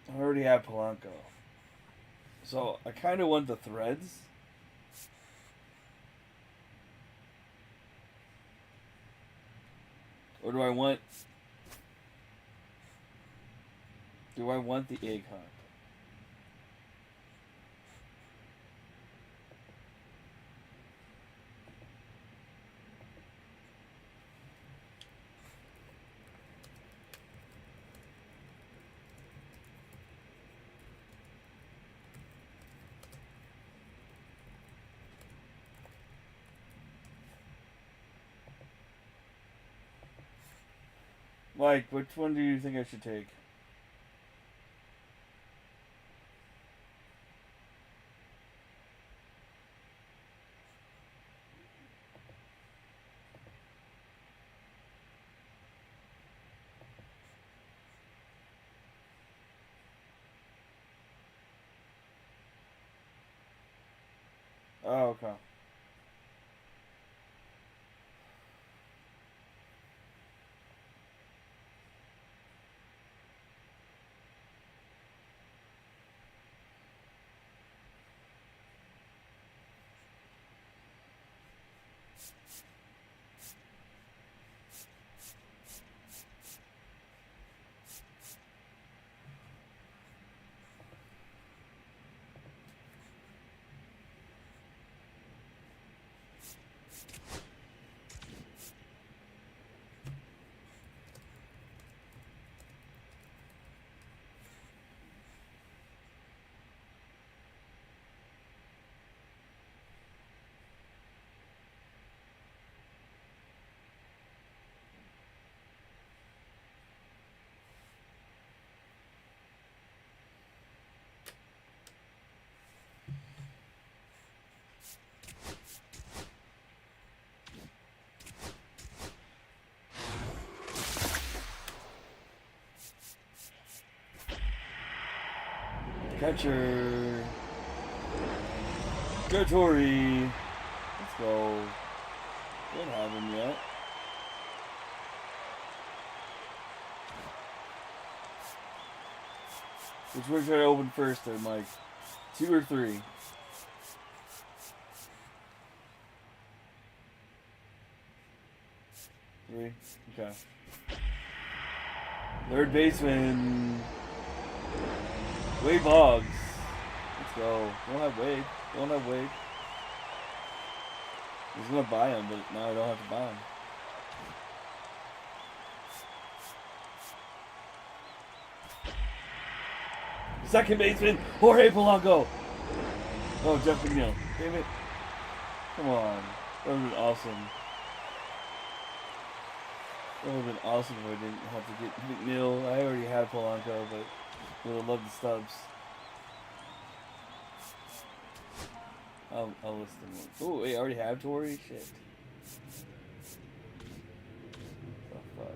I already have Polanco. So I kind of want the threads. Or do I want the egg hunt? Mike, which one do you think I should take? Oh, okay. Catcher. Go Tory. Let's go. Don't have him yet. Which one should I open first there, Mike? 2 or 3? 3? Okay. Third baseman. Wade Boggs. Let's go. Don't have Wade. Don't have Wade. I was gonna buy him, but now I don't have to buy him. Second baseman, Jorge Polanco. Oh, Jeff McNeil. Damn it. Come on. That would have been awesome. That would have been awesome if I didn't have to get McNeil. I already had Polanco, but I would have loved the stubs. I'll list them. Oh, wait, I already have Tory? Shit. Oh, fuck.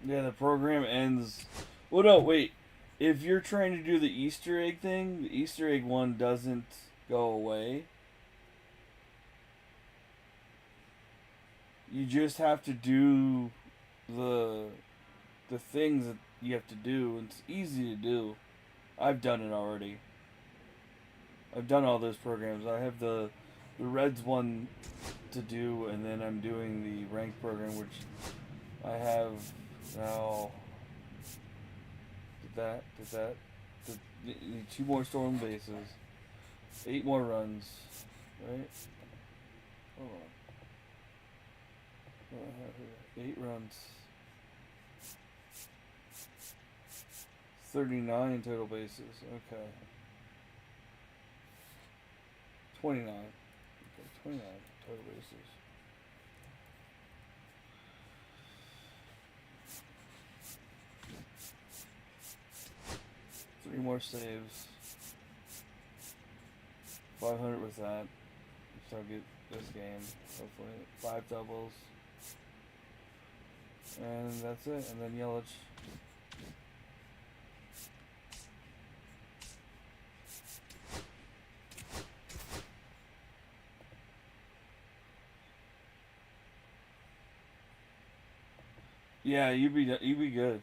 Yeah, the program ends. Well, no, wait. If you're trying to do the Easter egg thing, the Easter egg one doesn't go away. You just have to do the things that you have to do. It's easy to do. I've done it already. I've done all those programs. I have the Reds one to do, and then I'm doing the ranked program, which I have now. Did that. Need 2 more stolen bases, 8 more runs, right? Hold on. What do I have here? 8 runs. 39 total bases. Okay. 29. Okay, 29 total bases. Three more saves. 500 with that. So I'll get this game. Hopefully. 5 doubles. And that's it. And then Yelich. Yeah, you'd be good. You'd be good.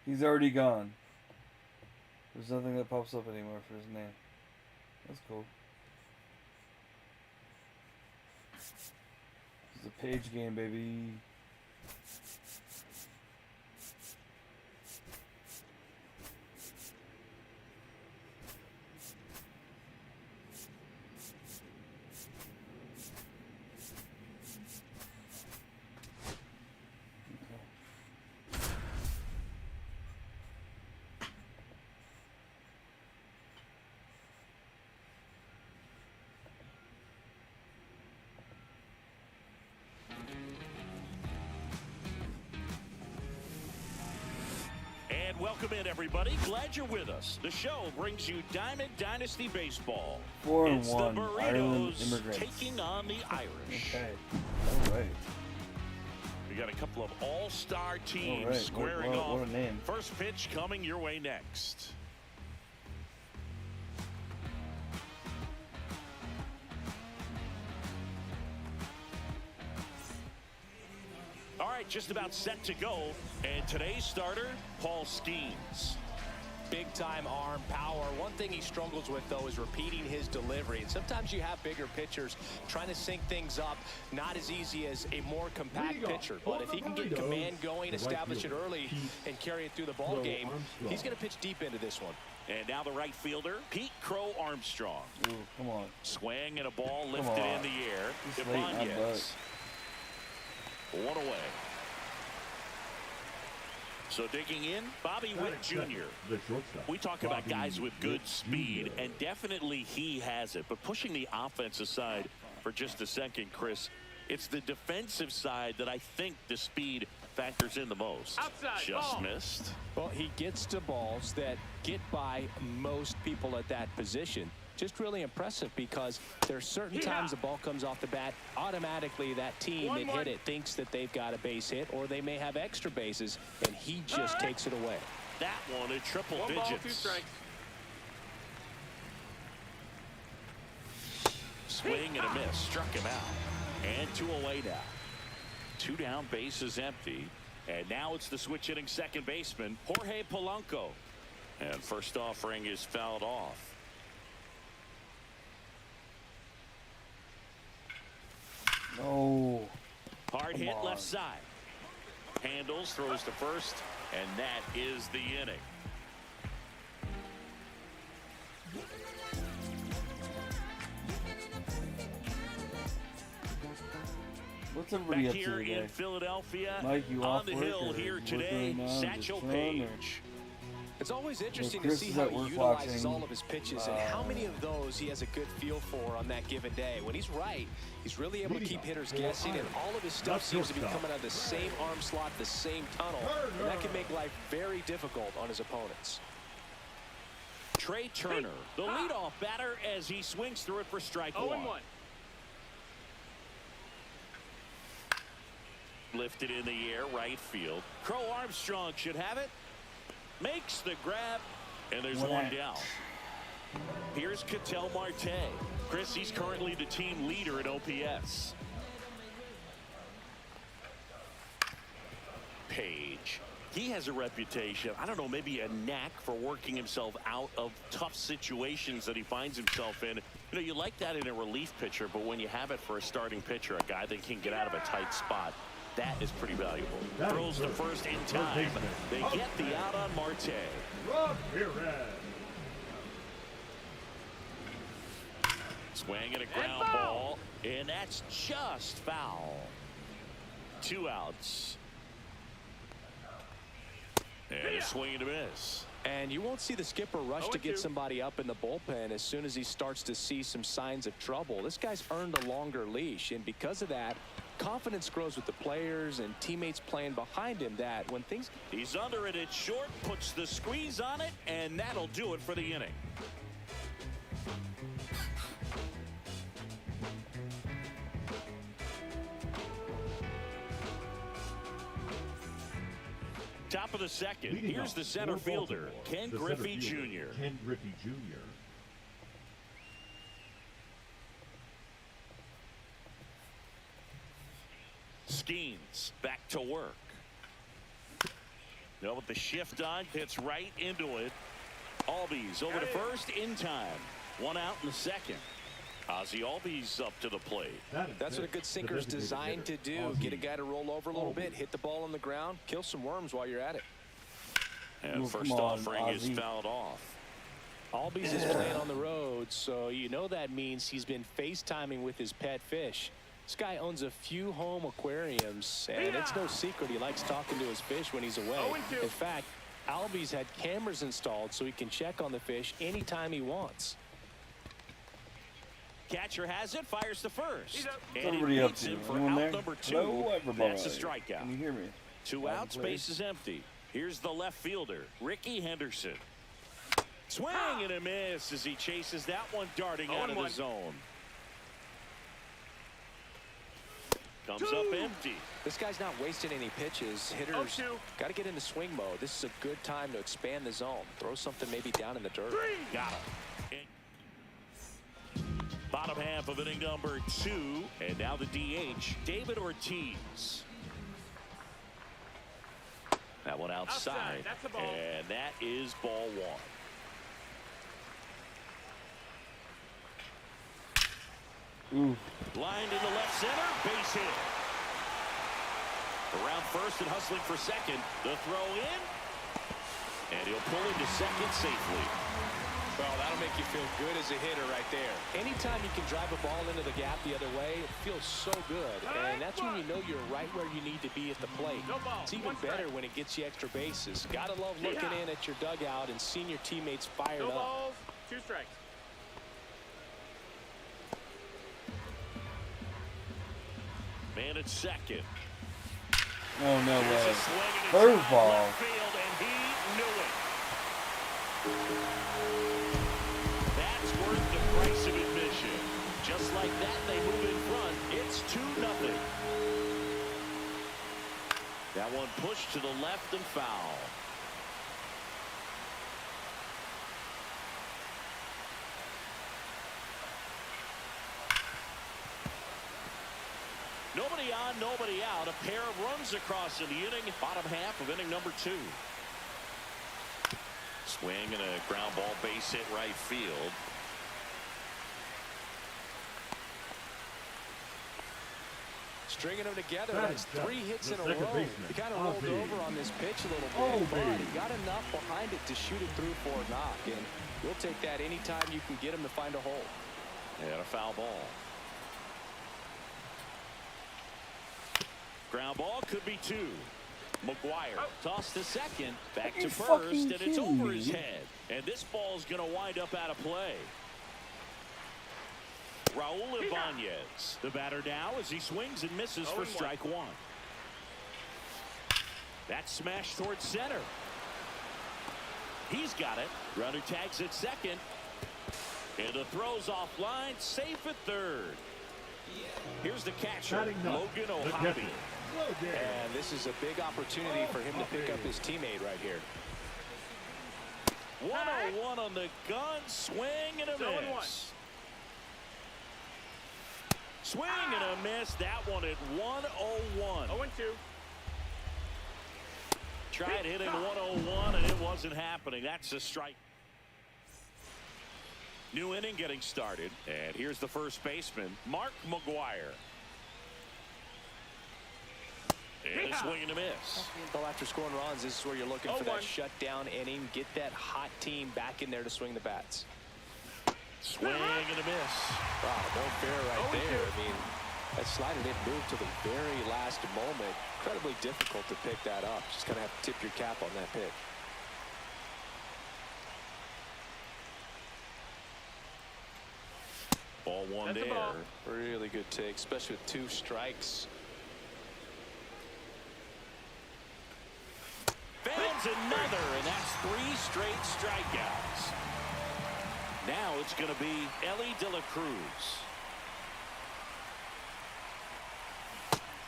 He's already gone. There's nothing that pops up anymore for his name. That's cool. It's a page game, baby. Welcome in, everybody. Glad you're with us. The show brings you Diamond Dynasty Baseball. 4-1. It's the Ireland Burritos immigrants taking on the Irish. Okay. All right. We got a couple of all-star teams All right. squaring what off. a name. First pitch coming your way next. All right, just about set to go. And today's starter, Paul Skeens. Big-time arm power. One thing he struggles with, though, is repeating his delivery. And sometimes you have bigger pitchers trying to sync things up. Not as easy as a more compact pitcher. But if he can get command going, establish it early, and carry it through the ball game, he's going to pitch deep into this one. And now the right fielder, Pete Crow Armstrong. Ooh, come on. Swing and a ball lifted in the air. Ibanez. One away. So digging in, Bobby Witt Jr. We talk about guys with good speed, and definitely he has it. But pushing the offensive side for just a second, Chris, it's the defensive side that I think the speed factors in the most. Outside, just ball. Missed. Well, he gets to balls that get by most people at that position. Just really impressive because there's certain times the ball comes off the bat, automatically that team that hit it thinks that they've got a base hit, or they may have extra bases, and he just takes it away. That one in triple One digits. ball, 2 strikes. Swing and a miss, struck him out. And 2 away now. 2 down, bases empty. And now it's the switch hitting second baseman, Jorge Polanco. And first offering is fouled off. No. Hard Come hit on. left side. Handles, throws to first, and that is the inning. What's everybody Back up to here today? in Philadelphia, Mike, you on off the work hill or here working today, right now, Satchel just fun, or- It's It's always interesting to Chris see is how at he work utilizes watching, all of his pitches and how many of those he has a good feel for on that given day. When he's right, he's really able to keep hitters guessing, and all of his stuff seems to be coming out of the same arm slot, the same tunnel, and that can make life very difficult on his opponents. Trey Turner, the leadoff batter, as he swings through it for strike 1. 0-1. Lifted in the air, right field. Crow Armstrong should have it. Makes the grab, and there's one down. Here's Ketel Marte. Chris, he's currently the team leader in OPS. Page. He has a reputation, I don't know, maybe a knack for working himself out of tough situations that he finds himself in. You know, you like that in a relief pitcher, but when you have it for a starting pitcher, a guy that can get out of a tight spot, that is pretty valuable. Throws the first in time. They get the out on Marte. Swing and a ground ball, and that's just foul. 2 outs. And a swing and a miss. And you won't see the skipper rush to get somebody up in the bullpen as soon as he starts to see some signs of trouble. This guy's earned a longer leash, and because of that, confidence grows with the players and teammates playing behind him, that when things... He's under it at short, puts the squeeze on it, and that'll do it for the inning. Top of the second. Here's the center fielder, Ken Griffey Jr. Ken Griffey Jr. Skeens back to work. Now with the shift on, hits right into it. Albies over to first in time. 1 out in the second. Ozzie Albies up to the plate. That's what a good sinker is designed to do. Get a guy to roll over a little bit, hit the ball on the ground, kill some worms while you're at it. And first offering is fouled off. Albies is playing on the road, so you know that means he's been FaceTiming with his pet fish. This guy owns a few home aquariums, and it's no secret he likes talking to his fish when he's away. In fact, Albies had cameras installed so he can check on the fish anytime he wants. Catcher has it, fires to first. What's And everybody it up beats to? him for Anyone out there? number 2. Hello, everybody. That's a strikeout. Can you hear me? 2 outs, base is empty. Here's the left fielder, Ricky Henderson. Swing and a miss as he chases that one darting out of the zone. Comes up empty. This guy's not wasting any pitches. Hitters got to get into swing mode. This is a good time to expand the zone. Throw something maybe down in the dirt. Got him. Bottom half of inning number 2, and now the DH, David Ortiz. That one outside. That's a ball. And that is ball 1. Ooh. Lined into left center, base hit. Around first and hustling for second. The throw in, and he'll pull into second safely. Well, that'll make you feel good as a hitter right there. Anytime you can drive a ball into the gap the other way, it feels so good. And that's when you know you're right where you need to be at the plate. It's even better when it gets you extra bases. Gotta love looking in at your dugout and seeing your teammates fired up. Balls, 2 strikes. Man at second. Oh, no Here's way. a swing and a Curveball. drive left field, and he knew it. That's worth the price of admission. Just like that, they move in front. It's 2-0. That one pushed to the left and foul. Nobody on, nobody out. A pair of runs across in the inning. Bottom half of inning number 2. Swing and a ground ball, base hit right field. Stringing them together. That's 3 hits in a row. He kind of rolled over on this pitch a little bit, but he got enough behind it to shoot it through for a knock. And we'll take that anytime you can get him to find a hole. And a foul ball. Ground ball could be 2. McGuire tossed to second, back to first, and it's over his head. And this ball's going to wind up out of play. Raul Ibanez, the batter now as he swings and misses for strike 1. That's smashed towards center. He's got it. Runner tags at second. And the throw's offline. Safe at third. Here's the catcher, Logan O'Hoppe. And this is a big opportunity for him to pick up his teammate right here. 101 on the gun. Swing and a miss. Swing and a miss. That one at 101. 0-2. Tried hitting 101 and it wasn't happening. That's a strike. New inning getting started. And here's the first baseman, Mark McGuire. And a swing and a miss. Well, after scoring runs, this is where you're looking for that shutdown inning. Get that hot team back in there to swing the bats. Swing and a miss. Wow, no fair right there. I mean, that slider didn't move till the very last moment. Incredibly difficult to pick that up. Just kind of have to tip your cap on that pick. Ball one there. Really good take, especially with 2 strikes. Fans another, and that's 3 straight strikeouts. Now it's going to be Ellie De La Cruz.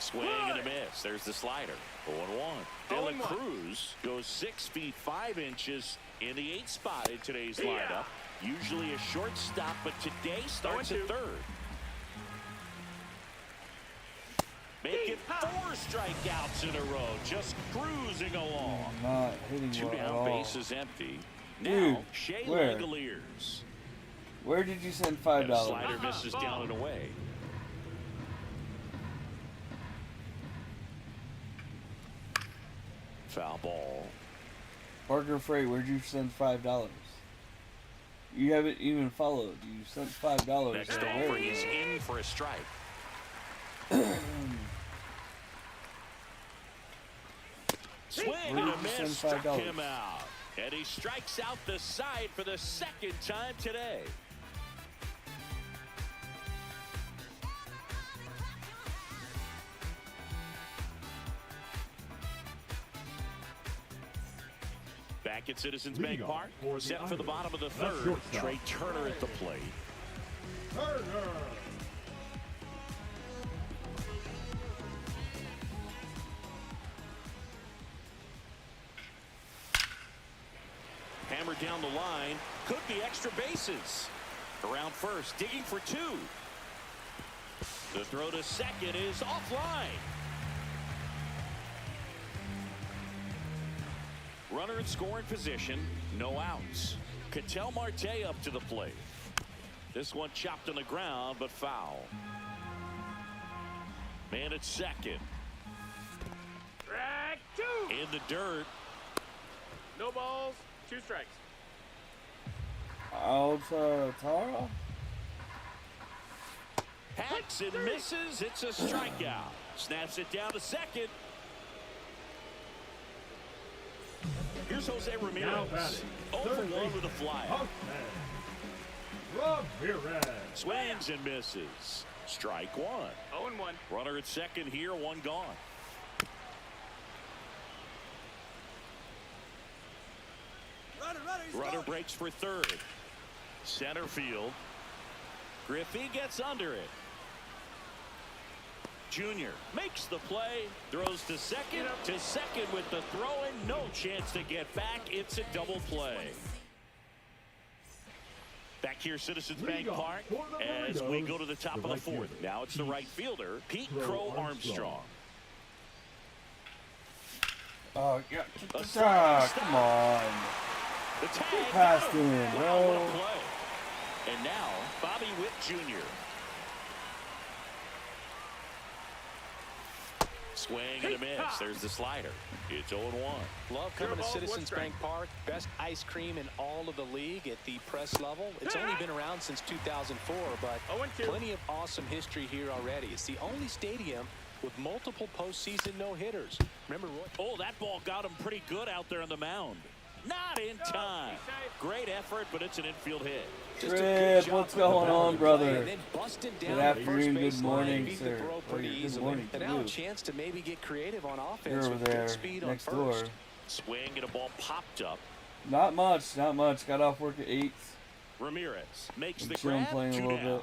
Swing and a miss. There's the slider. 0-1. De La Cruz goes 6 feet 5 inches in the 8th spot in today's lineup. Usually a shortstop, but today starts at third. Making 4 strikeouts in a row, just cruising along. Not hitting 2 well at down, all. bases empty. Now Dude, Shea where? Langoliers. Where did you send And a $5? slider misses down and away. Foul ball. Parker Freight, where'd you send $5? You haven't even followed. You sent $5. Next to offer where? is in for a strike. Swing and a miss, struck $5. him out. And he strikes out the side for the 2nd time today. Back at Citizens Bank Park, set for the bottom of the 3rd. Trey Turner at the plate. Hammer down the line. Could be extra bases. Around first, digging for 2. The throw to second is offline. Runner in scoring position, no outs. Ketel Marte up to the plate. This one chopped on the ground, but foul. Man at second. Strike 2. In the dirt. No balls, 2 strikes. Tara? Hacks and misses. It's a strikeout. Snaps it down to second. Here's Jose Ramirez. 0 for 1 with a flyout. Ramirez. Swings and misses. Strike 1. 0-1. Runner at second here, 1 gone. Runner breaks for third. Center field. Griffey gets under it. Junior makes the play, throws to second with the throw in. No chance to get back. It's a double play. Back here, Citizens Bank Park, as we go to the top of the 4th. Now it's the right fielder, Pete Crow Armstrong. Oh, yeah. Come on. The tag Passed in, Wow, bro. what a play. And now, Bobby Witt Jr. Swing and a miss. There's the slider. It's 0-1. Love coming to Citizens Bank Park. Best ice cream in all of the league at the press level. It's only been around since 2004, but plenty of awesome history here already. It's the only stadium with multiple postseason no-hitters. Remember what? Oh, that ball got him pretty good out there on the mound. Not in time. Great effort, but it's an infield hit. Trip, what's going on, brother? Good afternoon, good Good morning, sir. Good morning. And now a chance to maybe get creative on offense with good speed on first. Swing and a ball popped up. Not much, not much. Got off work at 8. Ramirez makes the Chilling, grab, playing a 2 little down.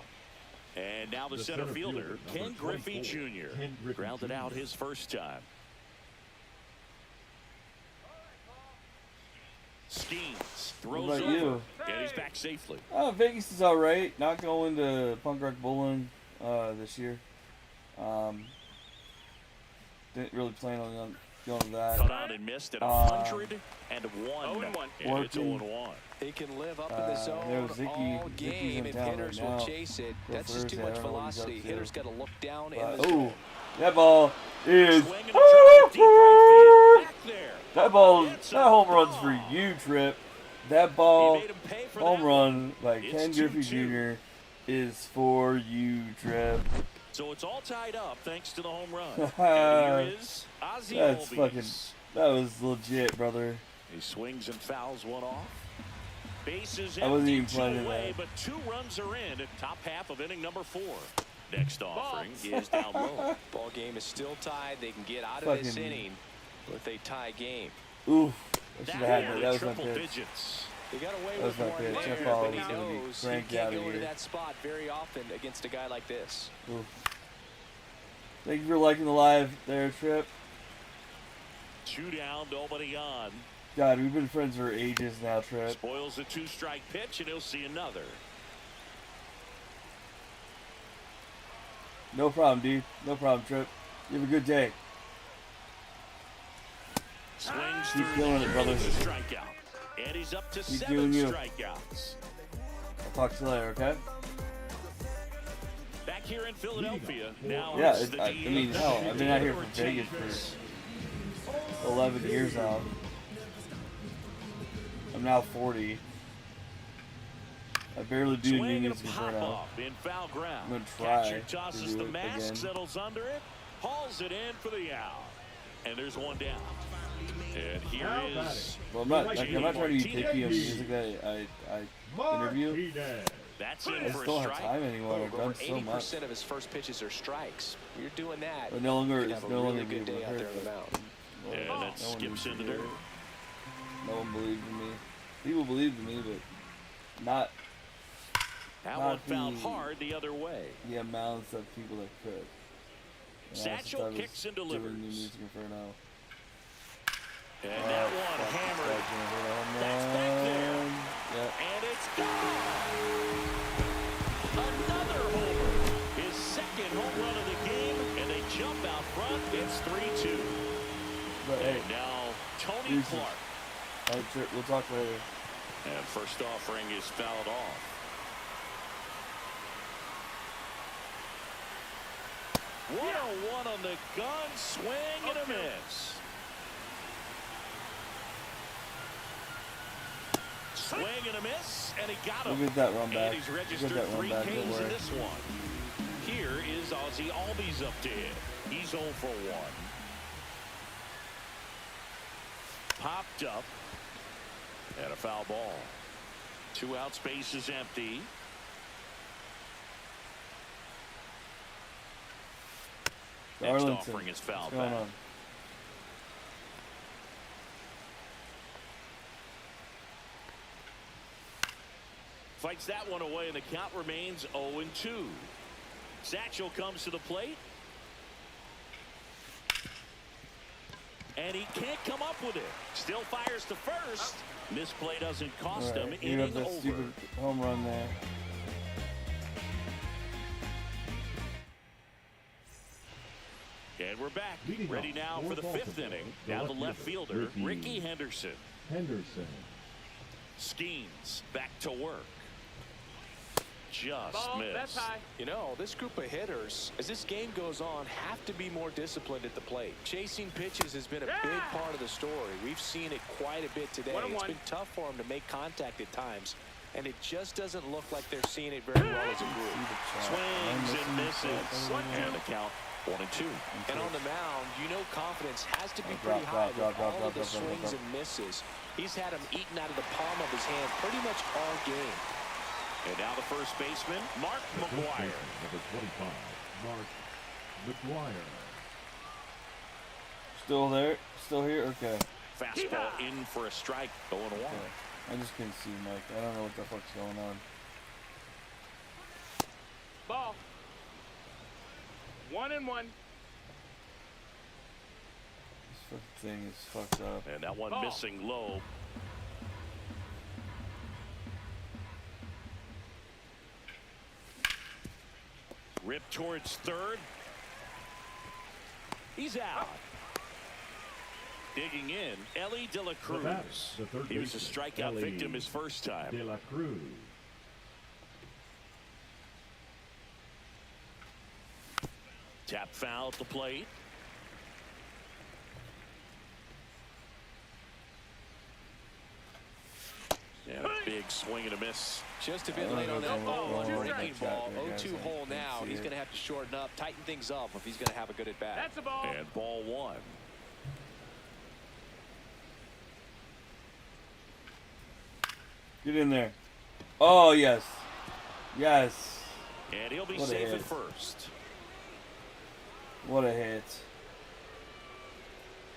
bit. And now the The center center fielder, fielder, Ken number Griffey 24, Jr. Ken Griffey Grounded Jr. out his first time. Skeens throws What about over, you? and he's back safely. Vegas is alright. Not going to Punk Rock Bowling this year. Didn't really plan on going to that. Cut on and missed at 101. 0-1. And it's Working. 0-1. He can live up in the zone there's Zicky. all Zicky's game, in and town hitters right will now. chase it. Go That's just too Thursday, I much don't know what he's velocity. up to. Hitters got to look down in the Oh, zone. that ball is. Swing and a drive deep right field. Back there. That ball, It's that a home run's ball. for you, Trip. That He ball, made him pay for home that run by It's Ken Griffey 2-2. Jr. is for you, Trip. So it's all tied up thanks to the home run. And here is Ozzie That's Albies. fucking. That was legit, brother. He swings and fouls one off. Bases I wasn't empty, even 2 planning away, that. but 2 runs are in. Top half of inning number 4. Next offering is down low. Ball game is still tied. They can get out of this Fucking- inning with a tie game. Oof. I should That have had over that. That was my triple pitch. digits. He got away That was with my more pitch. there, That ball but he was gonna be knows he cranked can't out go of into here. that spot very often against a guy like this. Oof. Thank you for liking the live there, Trip. 2 down, nobody on. God, we've been friends for ages now, Trip. Spoils a 2-strike pitch, and he'll see another. No problem, dude. No problem, Trip. You have a good day. Swings Keep through killing it, brother. a strikeout. And he's up to Keep 7 doing you. strikeouts. I'll talk to you later, okay? Back here in Philadelphia. Now Yeah, it's the I mean, hell, I've been out here from Vegas for 11 years now. I'm now 40. I barely do new Swing and a music for pop now. up in foul ground. I'm gonna try Catcher to tosses do the it mask, again. settles under it, hauls it in for the out. And there's 1 down. And here is Well, I'm not trying to be picky on music that I interview. Martinez. that's I in just for a don't have strike. time anymore. I've Over done so much. 80% of his first pitches are strikes. When you're doing that, But no longer, you can it's have a no really longer good being day out there on the rehearsed. mound. And No that one skips needs to into do dirt. it. No one believes in me. People believed in me, but not That Not one fouled the- hard the other way. the amounts of people that could. And Satchel I was kicks and doing delivers. new music Inferno. And that one fuck, hammered. this guy's gonna hit a home That's back there. run. Yep. And it's gone. Another homer. His second home run of the game. And they jump out front. It's 3-2. But hey, And now Tony Deuces. Clark. all right, Trip, we'll talk later. And first offering is fouled off. What a one on the gun. Swing and a miss. Swing and a miss, and he got him. We'll get that run And back. he's We'll registered get that run 3 back, don't Ks in worry. this one. Here is Ozzie Albies up to hit. He's 0 for 1. Popped up. And a foul ball. 2 out, space is empty. Next Darlington, offering is fouled what's going back. on? Fights that one away, and the count remains 0-2. Satchel comes to the plate. And he can't come up with it. Still fires to first. Misplay doesn't cost All him. right, you Inning have that over. stupid home run there. And we're back. Leading Ready off now for for the 5th Baltimore, inning. the Now the left left fielder, fielder, Ricky Ricky Henderson. Henderson. Schemes back to work. Just Ball, missed. that's high. You know, this group of hitters, as this game goes on, have to be more disciplined at the plate. Chasing pitches has been a big part of the story. We've seen it quite a bit today. 1-1. It's been tough for them to make contact at times, and it just doesn't look like they're seeing it very well as a group. Swings and misses. And the count 1-2. And on the mound, you know confidence has to be Drop, pretty high drop, with drop, all drop, of the drop, drop, swings drop. and misses. He's had them eaten out of the palm of his hand pretty much all game. And now the first baseman, Mark McGuire. Number 25, Mark McGuire. Still there? Still here? Okay. Fastball in for a strike. 0-1. I just couldn't see Mike. I don't know what the fuck's going on. Ball. 1-1. This fucking thing is fucked up. And that one Ball. missing low. Ripped towards third. He's out. Digging in, Ellie De La Cruz. He was a strikeout victim his first time. De La Cruz. Tap foul at the plate. And a big swing and a miss. Just a bit late on that ball. Two Breaking strikes. ball. Guys, 0-2 I hole can't now. see He's it. going to have to shorten up, tighten things up if he's going to have a good at bat. That's a ball. And ball one. Get in there. Oh, yes. Yes. And he'll be What a safe hit. at first. What a hit.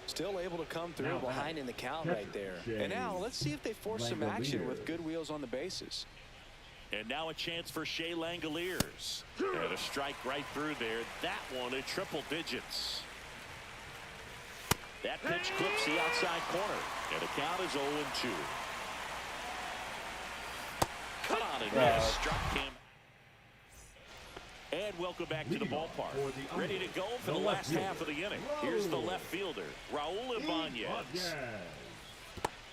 Still able to come through Now behind in the count right there. And now let's see if they force some action with good wheels on the bases. And now a chance for Shea Langoliers. And a strike right through there. That one at triple digits. That pitch clips the outside corner. And the count is 0-2. Cut on and miss. Struck him. And welcome back to the ballpark. Ready to go for the last half of the inning. Here's the left fielder, Raul Ibanez.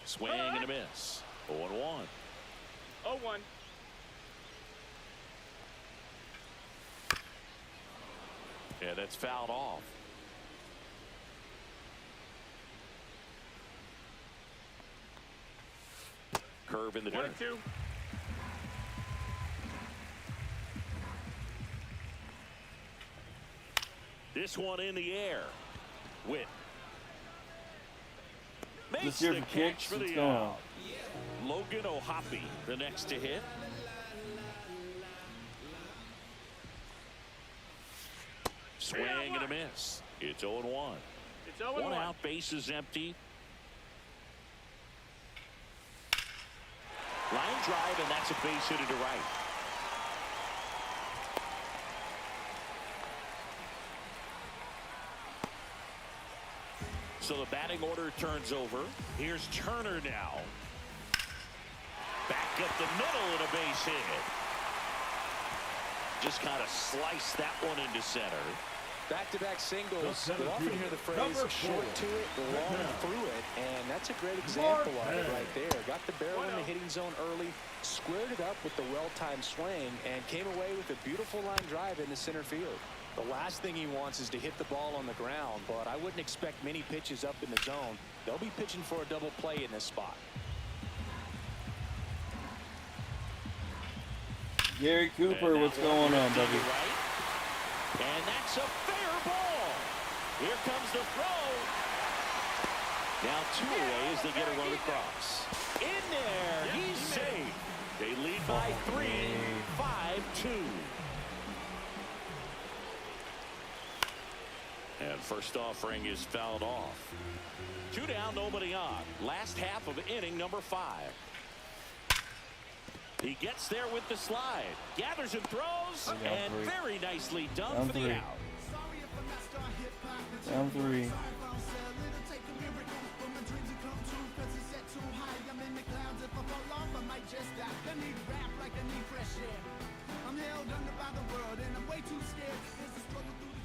Swing and a miss. 0-1. 0-1. Yeah, that's fouled off. Curve in the dirt. 1-2. This one in the air. Witt. Makes This year the for catch kicks, for what's the going out. on? Logan O'Hoppe, the next to hit. Swing and a miss. It's 0-1. It's 0-1. One out, base is empty. Line drive, and that's a base hit to right. So the batting order turns over. Here's Turner now. Back up the middle and a base hit. Just kind of slice that one into center. Back-to-back singles. We often hear the phrase short to it, long through it, and that's a great example of it right there. Got the barrel in the hitting zone early, squared it up with the well-timed swing, and came away with a beautiful line drive into center field. The last thing he wants is to hit the ball on the ground, but I wouldn't expect many pitches up in the zone. They'll be pitching for a double play in this spot. Gary Cooper, what's going on, buddy? Right. And that's a fair ball. Here comes the throw. Now 2 away as they get a run across. In there, he's safe. They lead by 3, 5-2. And first offering is fouled off. 2 down, nobody on. Last half of inning number 5. He gets there with the slide, gathers and throws, and very nicely done for the out. Down 3.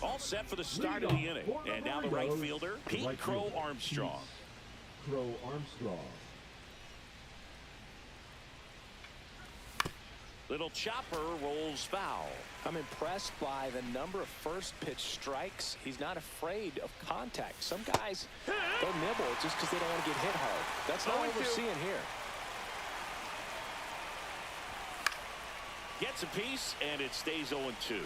All set for the start of the inning. And now the right fielder, Pete Crow Armstrong. Crow Armstrong. Little chopper rolls foul. I'm impressed by the number of first pitch strikes. He's not afraid of contact. Some guys, they'll nibble just because they don't want to get hit hard. That's not what we're seeing here. Gets a piece, and it stays 0-2.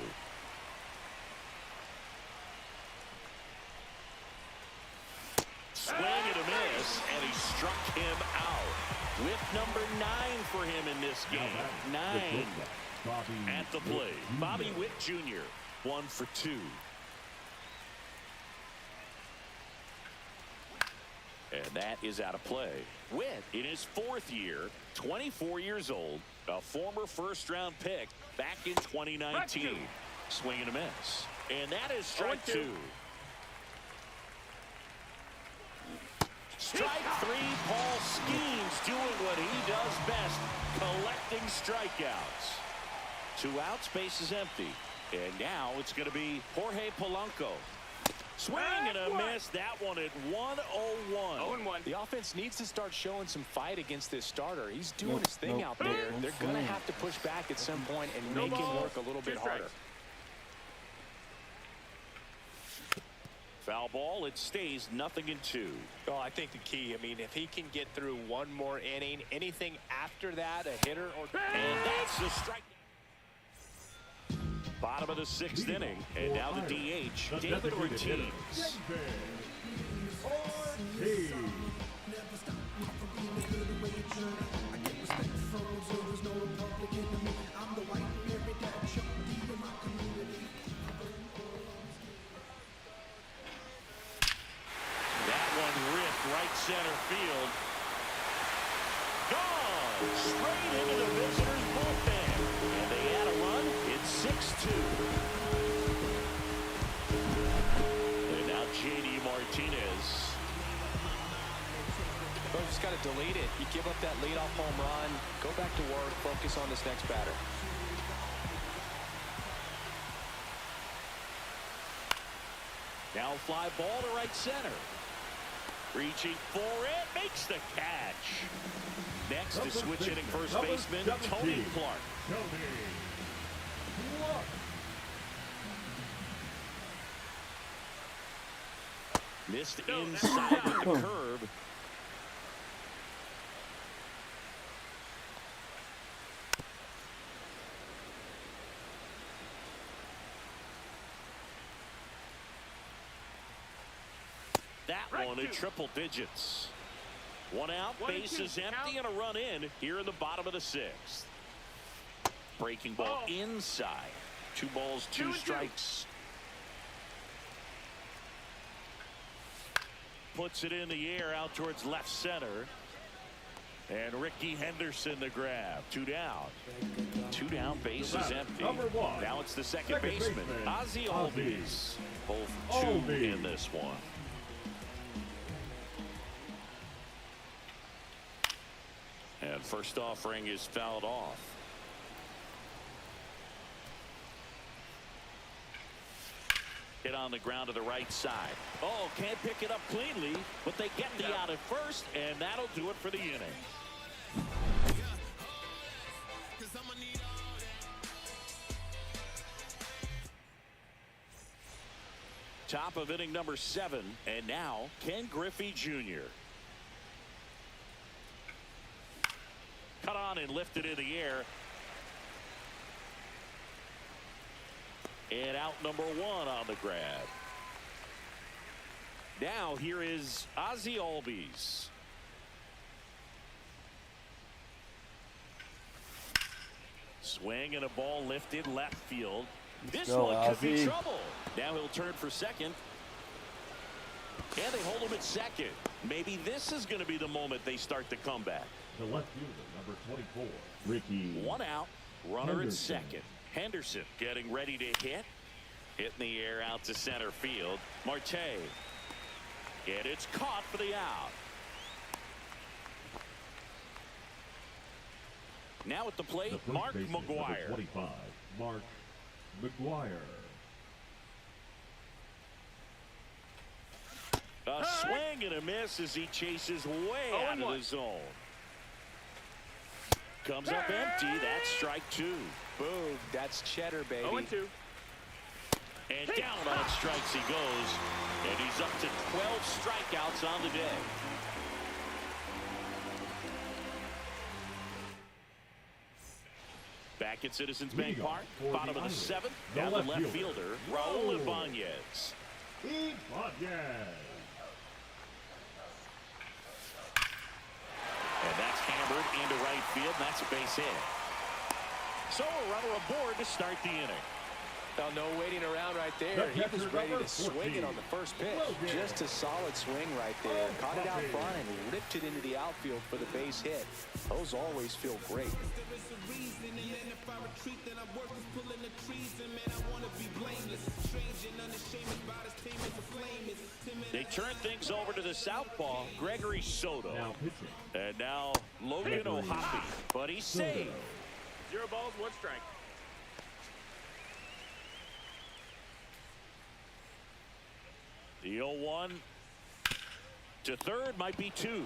Swing and a miss, and he struck him out. With number 9 for him in this game. 9 at the plate. Bobby Witt Jr. 1 for 2. And that is out of play. Witt, in his fourth year, 24 years old, a former first-round pick back in 2019. Swing and a miss. And that is strike 2. Strike 3, Paul Skeens doing what he does best, collecting strikeouts. 2 outs, base is empty. And now it's going to be Jorge Polanco. Swing and a miss. That one at 1-0-1. 0-1. The offense needs to start showing some fight against this starter. He's doing his thing out there. They're going to have to push back at some point and make him work a little bit harder. Foul ball. It stays 0-2. Oh, I think the key, I mean, if he can get through one more inning, anything after that, a hitter or... And that's the strike. Bottom of the 6th inning, and now the DH, David Ortiz. That one ripped right center field. Gone! Straight into the visitors' bullpen. And they add a run. It's 6-2. And now J.D. Martinez. Well, you just got to delete it. You give up that leadoff home run. Go back to work. Focus on this next batter. Now fly ball to right center. Reaching for it. Makes the catch. Next is switch hitting first baseman Tony Clark. Missed inside with the curve. That one in triple digits. 1 out, base is empty, and a run in here in the bottom of the 6th. Breaking ball inside. 2 balls, 2 strikes. Puts it in the air out towards left center. And Ricky Henderson the grab. 2 down. 2 down, base is empty. Now it's the second baseman, Ozzie Albies. Both 2 in this one. And first offering is fouled off. Hit on the ground to the right side. Oh, can't pick it up cleanly, but they get the out at first, and that'll do it for the inning. Top of inning number 7, and now Ken Griffey Jr. Cut on and lifted in the air. And out number 1 on the grab. Now here is Ozzie Albies. Swing and a ball lifted left field. This one could be trouble. Now he'll turn for second. And they hold him at second. Maybe this is going to be the moment they start the comeback. The left fielder, number 24, Ricky. 1 out, runner at second. Henderson getting ready to hit. Hit in the air out to center field. Marte. And it's caught for the out. Now at the plate, Mark McGuire. 25, Mark McGuire. A swing and a miss as he chases way out of the zone. Comes up empty. That's strike 2. Boom. That's cheddar, baby. 0-2. And down on strikes he goes. And he's up to 12 strikeouts on the day. Back at Citizens Bank Park, bottom of the 7th. Now the left fielder, Raul Ibanez. And that's hammered into right field, and that's a base hit. So a runner aboard to start the inning. Well, no waiting around right there. He was ready to swing it on the first pitch. Just a solid swing right there. Caught it out front and ripped it into the outfield for the base hit. Those always feel great. They turn things over to the southpaw, Gregory Soto. Now pitching. And now Logan O'Hoppe, but he's saved. 0 balls, 1 strike. The 0-1 to third might be 2.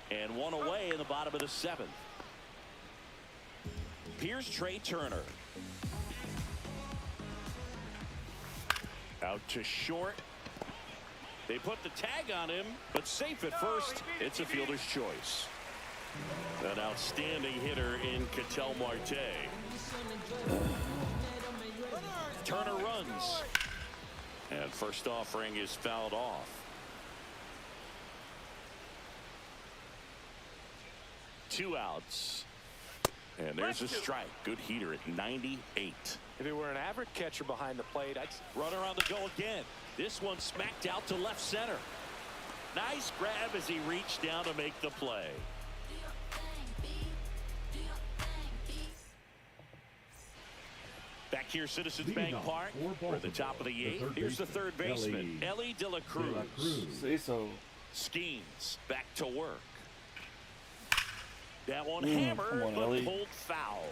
And 1 away in the bottom of the 7th. Here's Trey Turner. Out to short. They put the tag on him, but safe at first. It's a fielder's choice. An outstanding hitter in Ketel Marte. Turner runs. And first offering is fouled off. 2 outs. And there's a strike. Good heater at 98. If it were an average catcher behind the plate, I'd... Runner on the go again. This one smacked out to left center. Nice grab as he reached down to make the play. Back here, Citizens Bank Park. We're at the top of the 8th. Here's the third baseman, Ellie De La Cruz. Say so. Skeens back to work. That one Come hammered, on, but Ellie. pulled foul.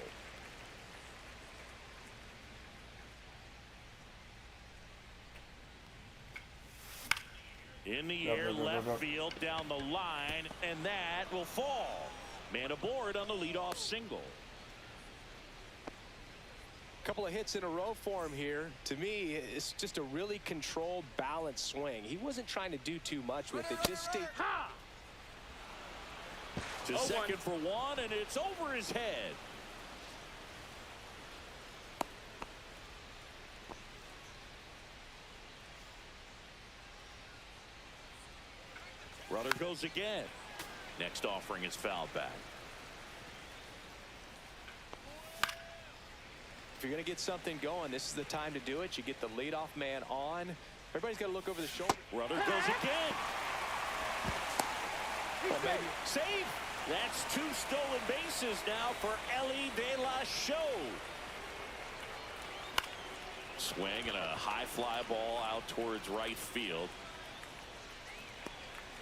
In the air, left field, down the line, and that will fall. Man aboard on the leadoff single. Couple of hits in a row for him here. To me, it's just a really controlled, balanced swing. He wasn't trying to do too much with it. Just stay. To second for 1, and it's over his head. Runner goes again. Next offering is fouled back. If you're going to get something going, this is the time to do it. You get the leadoff man on. Everybody's got to look over the shoulder. Runner goes again. Well, maybe. Save. That's 2 stolen bases now for Ellie De La Show. Swing and a high fly ball out towards right field.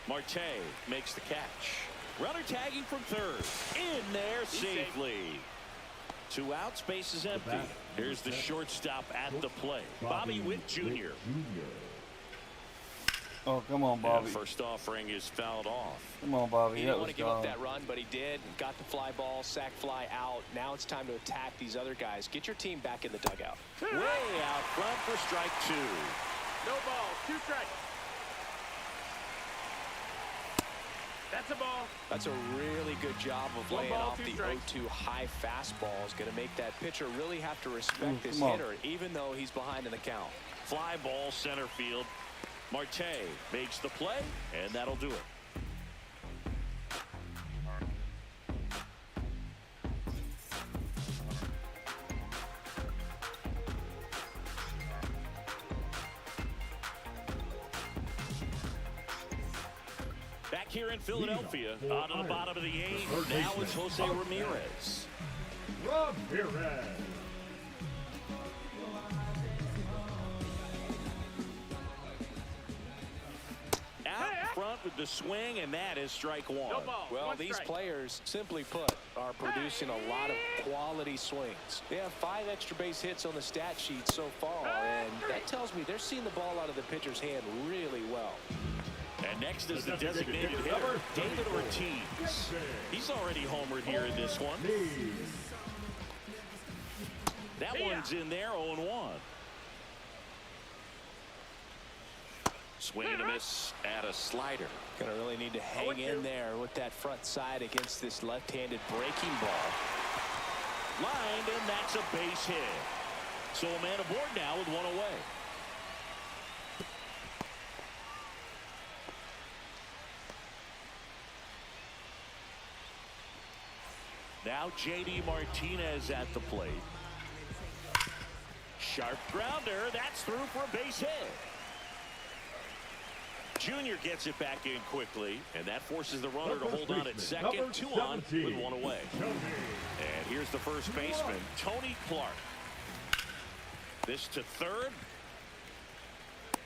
Marte makes the catch. Runner tagging from third. In there safely. 2 outs, base is empty. Here's the shortstop at the plate. Bobby Witt Jr. Oh, come on, Bobby. And first offering is fouled off. Come on, Bobby. He That didn't was want to give up gone. that run, but he did. Got the fly ball, sac fly out. Now it's time to attack these other guys. Get your team back in the dugout. Way out front for strike 2. No balls, 2 strikes. That's a ball. That's a really good job of One laying ball, off 2 the strikes. 0-2 high fastball. Is going to make that pitcher really have to respect this come on. hitter, even though he's behind in the count. Fly ball center field. Marte makes the play, and that'll do it. Back here in Philadelphia, on to the bottom of the 8th. Now it's Jose Ramirez. Ramirez. Out front with the swing, and that is strike 1. No ball. Well, 1 these strike. players, simply put, are producing a lot of quality swings. They have 5 extra base hits on the stat sheet so far, and that tells me they're seeing the ball out of the pitcher's hand really well. And next is the designated hitter, David Ortiz. He's already homered here in this one. That one's in there, 0-1. Swing and a miss at a slider. Gonna really need to hang in there with that front side against this left-handed breaking ball. Lined, and that's a base hit. So a man aboard now with 1 away. Now J.D. Martinez at the plate. sharp grounder. That's through for a base hit. Junior gets it back in quickly, and that forces the runner to hold on at second. 2 on with 1 away. And here's the first baseman, Tony Clark. This to third.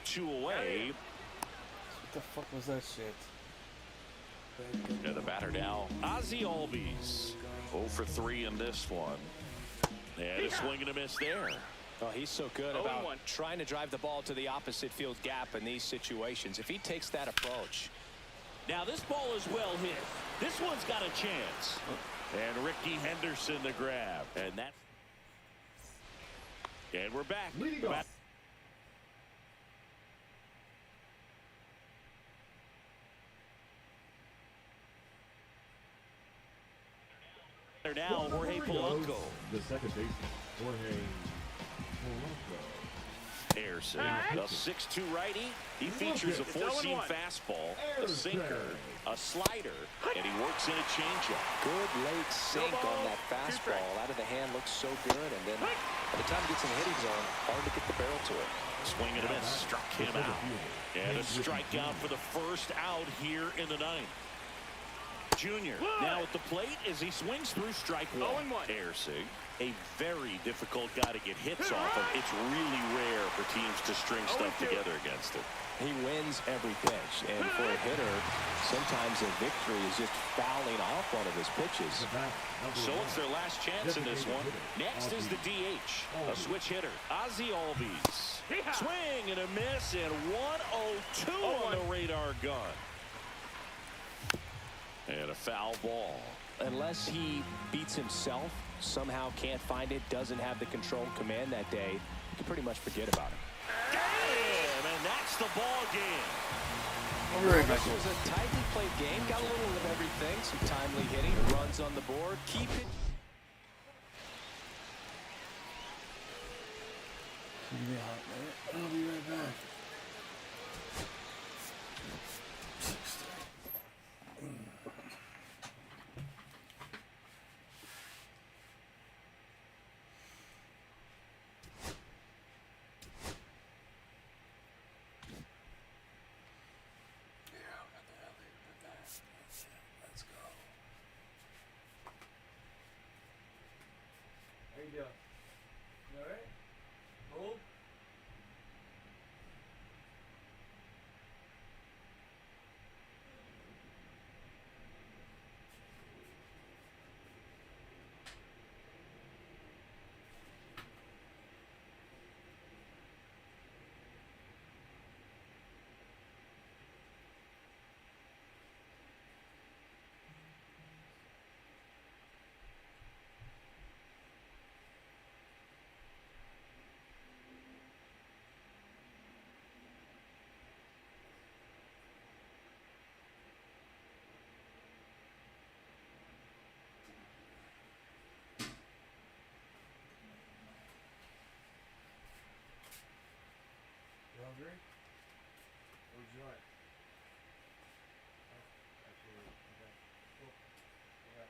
2 away. What the fuck was that shit? And the batter now, Ozzie Albies. 0 for 3 in this one. And a swing and a miss there. Oh, he's so good about trying to drive the ball to the opposite field gap in these situations. If he takes that approach. Now this ball is well hit. This one's got a chance. And Ricky Henderson the grab. And that. And we're back. They're now Jorge Polanco. The second baseman, Jorge Polanco. Ayerson, a 6'2 righty. He features a 4-seam fastball, a sinker, a slider, and he works in a changeup. Good late sink on that fastball. Out of the hand looks so good, and then by the time it gets in the hitting zone, hard to get the barrel to it. Swing and a miss, struck him out. And a strikeout for the first out here in the 9th. Junior now at the plate as he swings through strike 1. Ayerson, a very difficult guy to get hits off of. It's really rare for teams to string stuff together against him. He wins every pitch, and for a hitter, sometimes a victory is just fouling off one of his pitches. So it's their last chance in this one. Next is the DH, a switch hitter, Ozzie Albies. Swing and a miss, and 102 on the radar gun. And a foul ball. Unless he beats himself, somehow can't find it, doesn't have the control and command that day, you can pretty much forget about it. Damn, and that's the ball game. This was a tightly played game. Got a little of everything. Some timely hitting, runs on the board. Keep it. I'll be right back. You all right? Hold. Hungry? What would you like? Actually, okay. Cool. Yeah.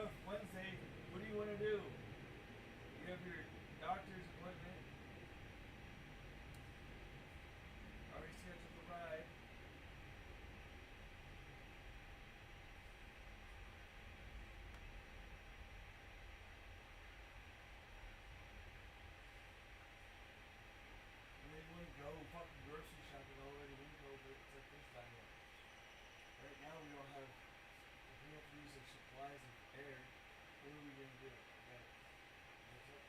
stuff Wednesday. What do you want to do? You have your doctor's appointment. Already scheduled the ride. And then you want to go fucking grocery shopping already. We can go, but it's like this time yet. Right now we don't have. If we have to use like supplies of air, what are we gonna do? Okay. What's up?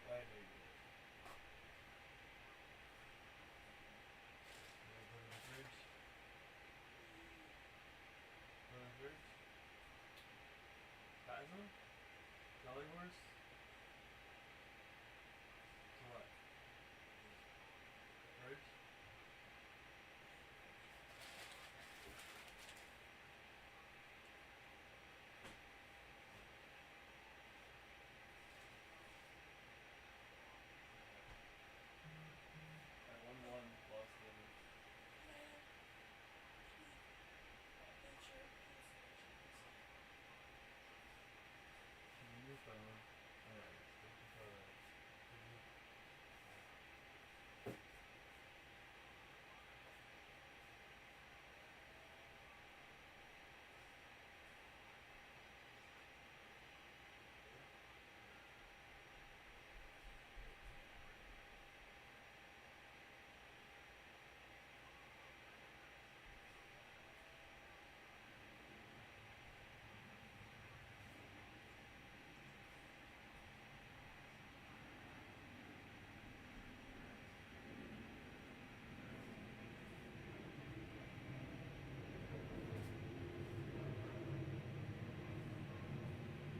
I know you do. You wanna put it in the fridge? Put it in the fridge? Basil? Jolly Horse? So what? Fridge? At 1-1 plus the. Give me your phone. Alright, take your phone.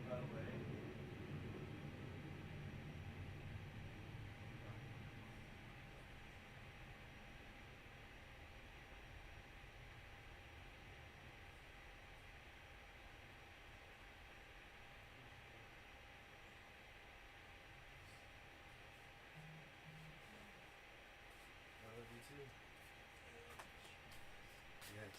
By the way, I love you too. Yes.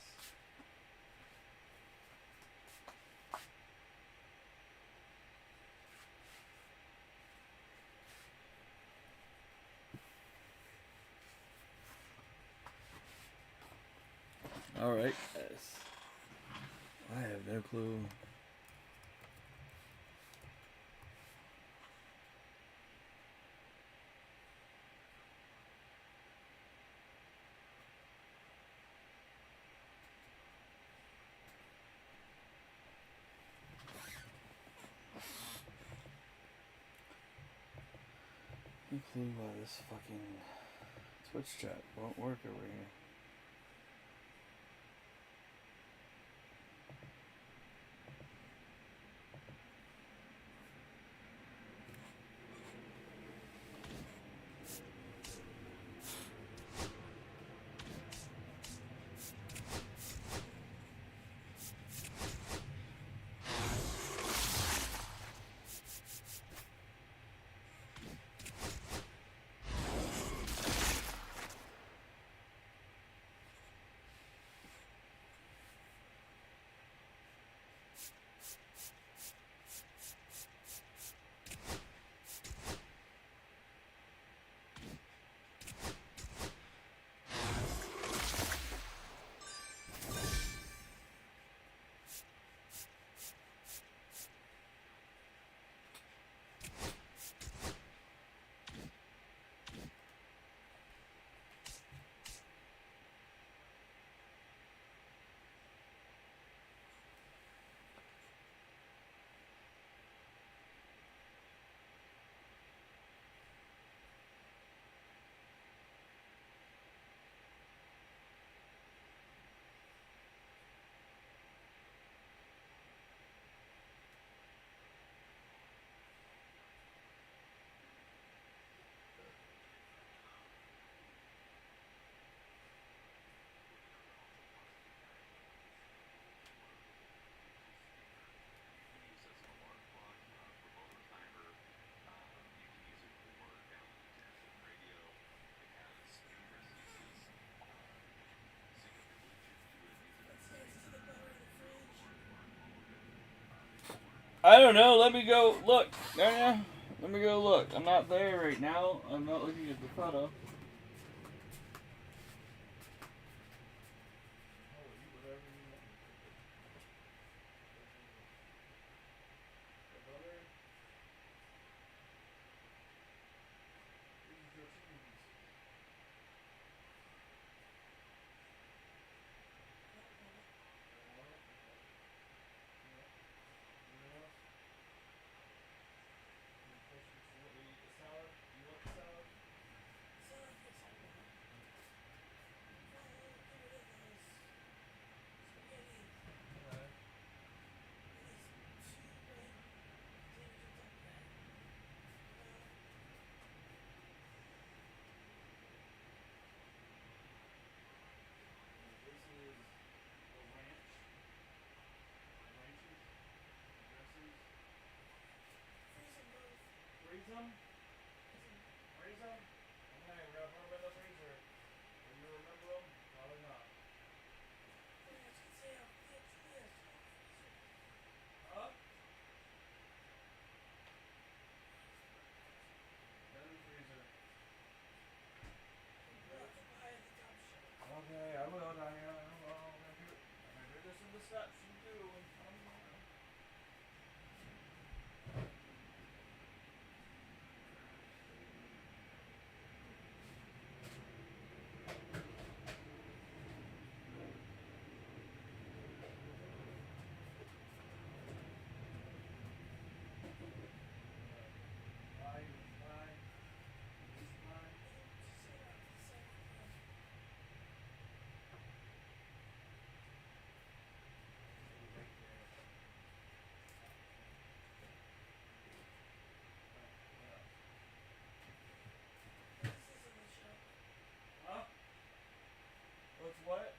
All right, yes. I have no clue. No clue why this fucking Twitch chat won't work over here. I don't know. Let me go look. No. Let me go look. I'm not there right now. I'm not looking at the photo. Freeze them? Freeze them? Okay, we're gonna put them in the freezer. Will you remember them? Probably not. Huh? Put in the freezer. Okay, I will, Diana. Well, I'm gonna do this in the steps you do. Huh? What's what?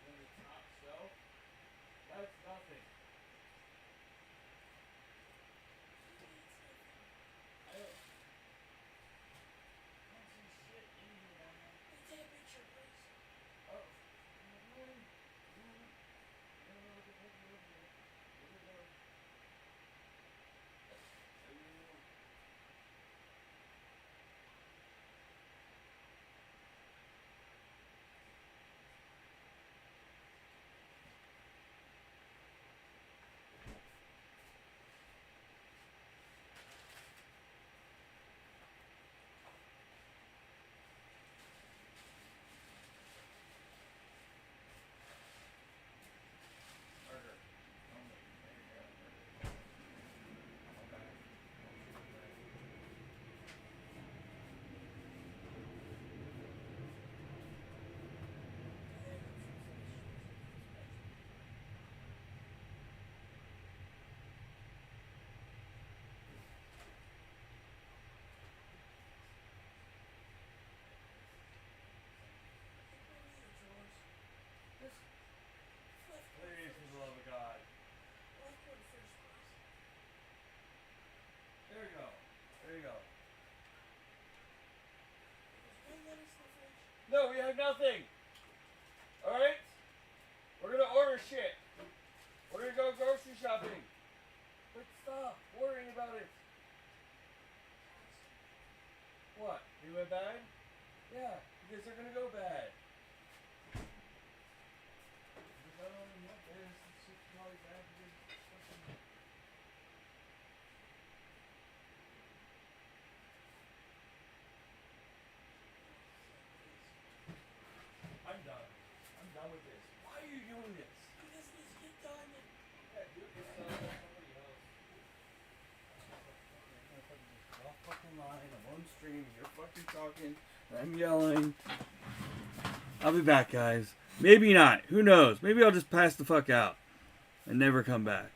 In the top shelf? That's nothing. I don't see shit in here, Diana. Oh. Burger. Only. There you go. Burger. Okay. Please, for the love of God. There you go. There you go. No, we have nothing. Alright? We're gonna order shit. We're gonna go grocery shopping. But stop worrying about it. What? They went bad? Yeah, because they're gonna go bad. I'm done. I'm done with this. Why are you doing this? Yeah, do it yourself or somebody else. I'm off fucking line. I'm on stream. You're fucking talking. I'm yelling. I'll be back, guys. Maybe not. Who knows? Maybe I'll just pass the fuck out and never come back.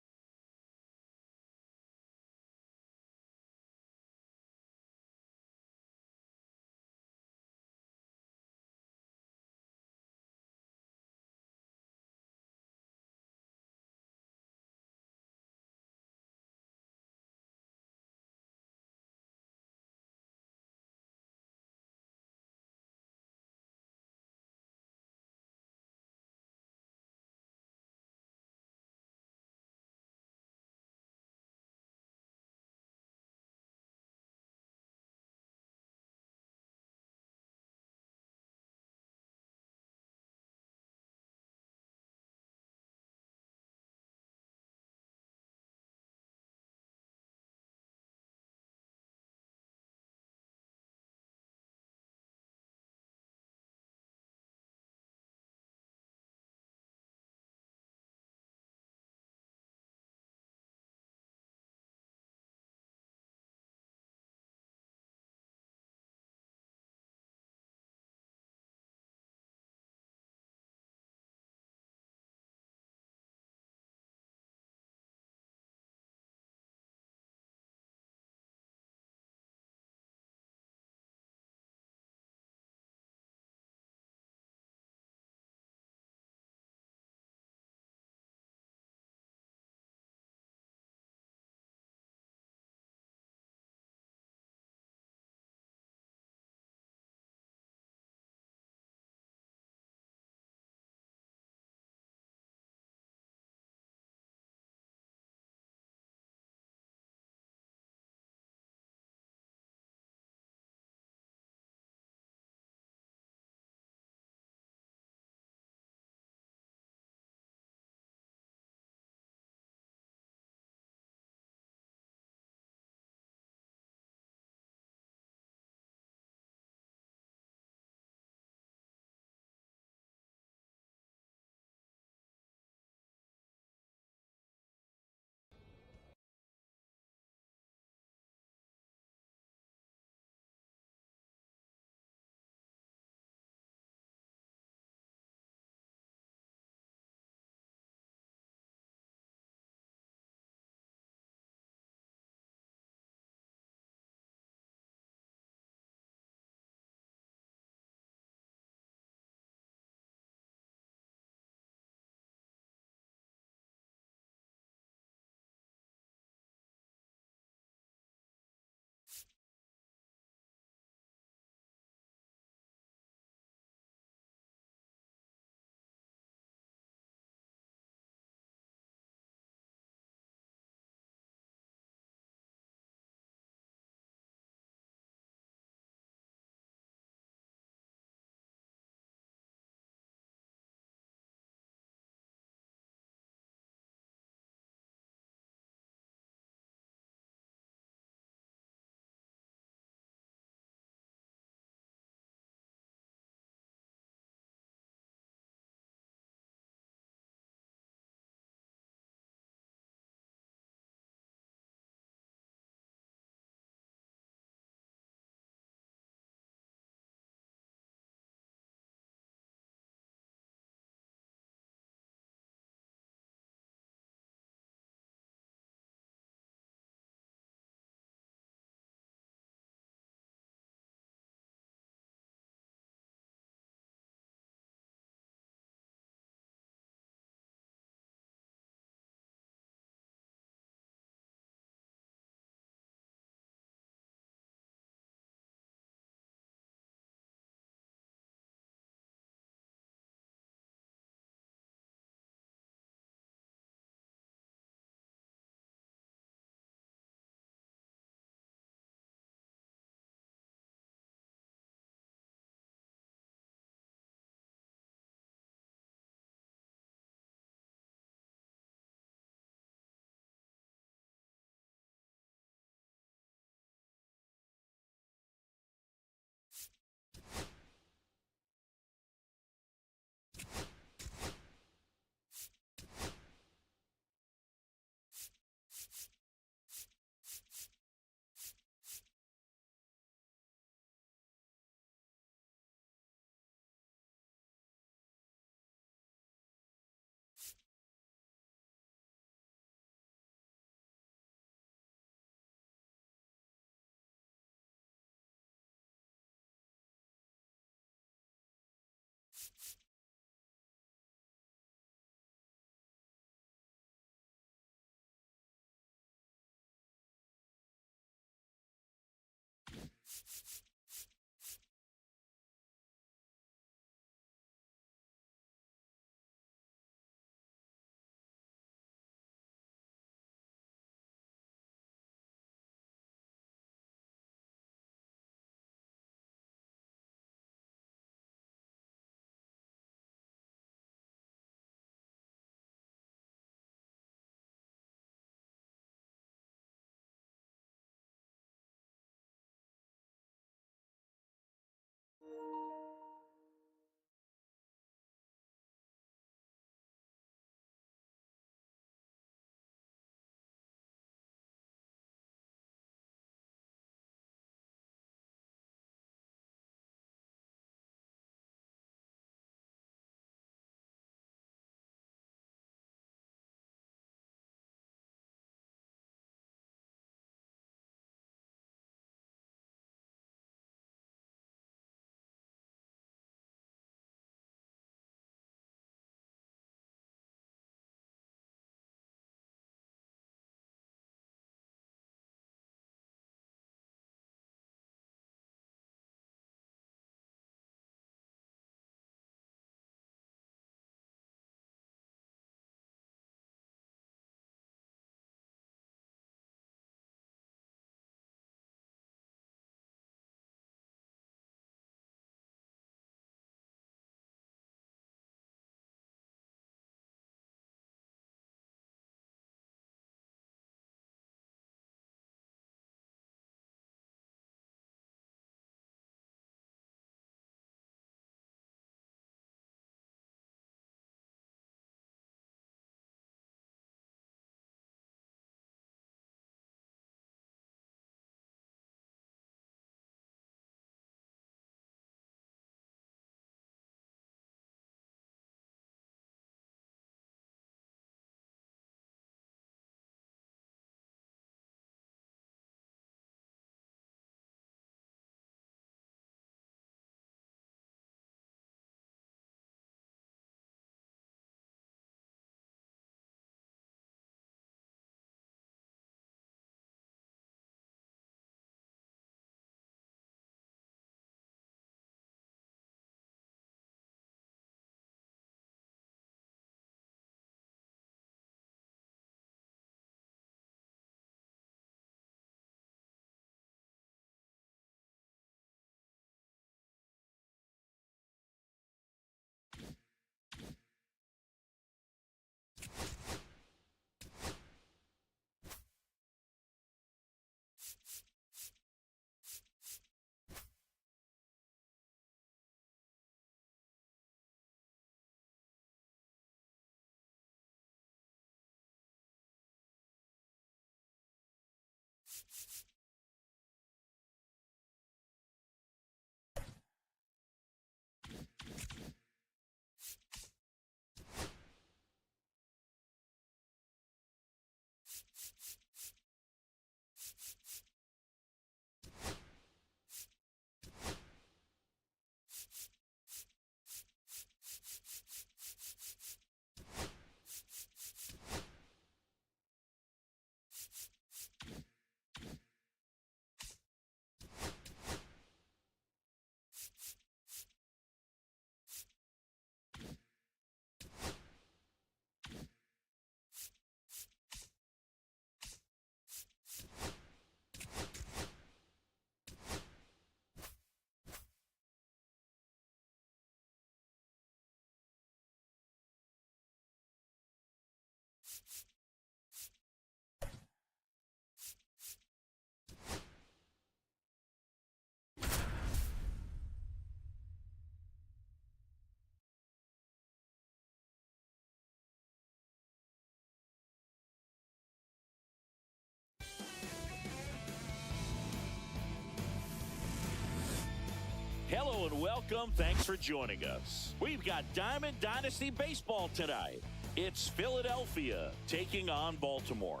Hello and welcome. Thanks for joining us. We've got Diamond Dynasty Baseball tonight. It's Philadelphia taking on Baltimore.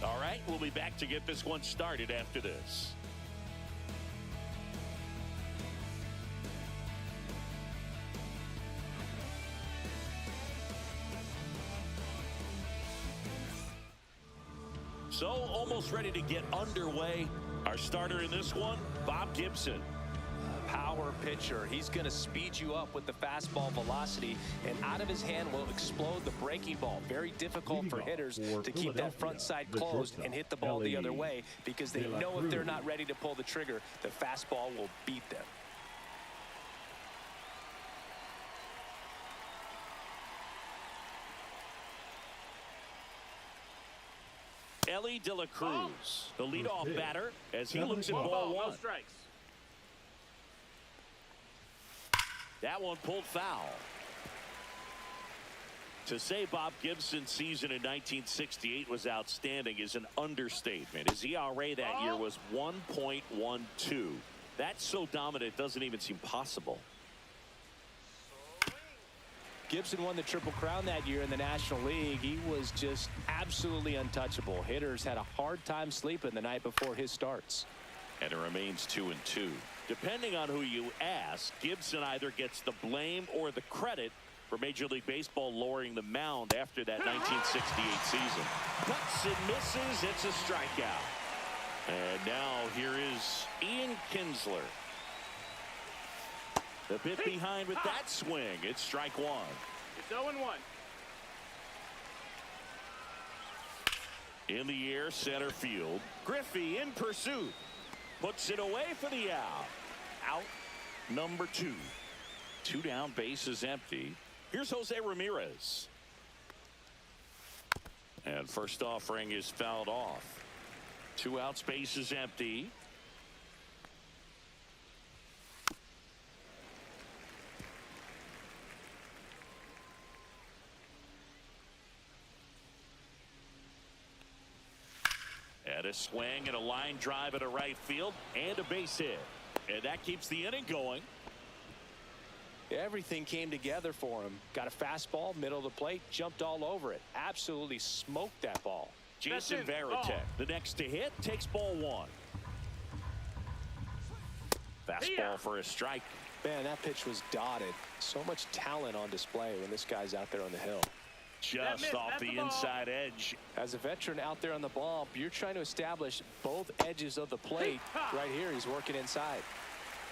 All right, we'll be back to get this one started after this. almost ready to get underway. Our starter in this one, Bob Gibson. Power pitcher. He's going to speed you up with the fastball velocity, and out of his hand will explode the breaking ball. Very difficult for hitters to keep that front side closed and hit the ball the other way, because they know if they're not ready to pull the trigger, the fastball will beat them. Ellie De La Cruz, the leadoff batter, as he looks at ball one. No strikes. That one pulled foul. To say Bob Gibson's season in 1968 was outstanding is an understatement. His ERA that year was 1.12. That's so dominant, it doesn't even seem possible. Gibson won the Triple Crown that year in the National League. He was just absolutely untouchable. Hitters had a hard time sleeping the night before his starts. And it remains 2-2. Depending on who you ask, Gibson either gets the blame or the credit for Major League Baseball lowering the mound after that 1968 season. Cuts and misses. It's a strikeout. And now here is Ian Kinsler. The bit behind with that swing. It's strike one. It's 0-1. In the air, center field. Griffey in pursuit. Puts it away for the out. Out number 2. 2 down, bases empty. Here's Jose Ramirez. And first offering is fouled off. 2 outs, bases empty. And a swing and a line drive at a right field and a base hit. And that keeps the inning going. Everything came together for him. Got a fastball, middle of the plate, jumped all over it. Absolutely smoked that ball. Jason Varitek, the next to hit, takes ball one. Fastball for a strike. Man, that pitch was dotted. So much talent on display when this guy's out there on the hill. Just off the inside edge. As a veteran out there on the bump, you're trying to establish both edges of the plate. Right here, he's working inside.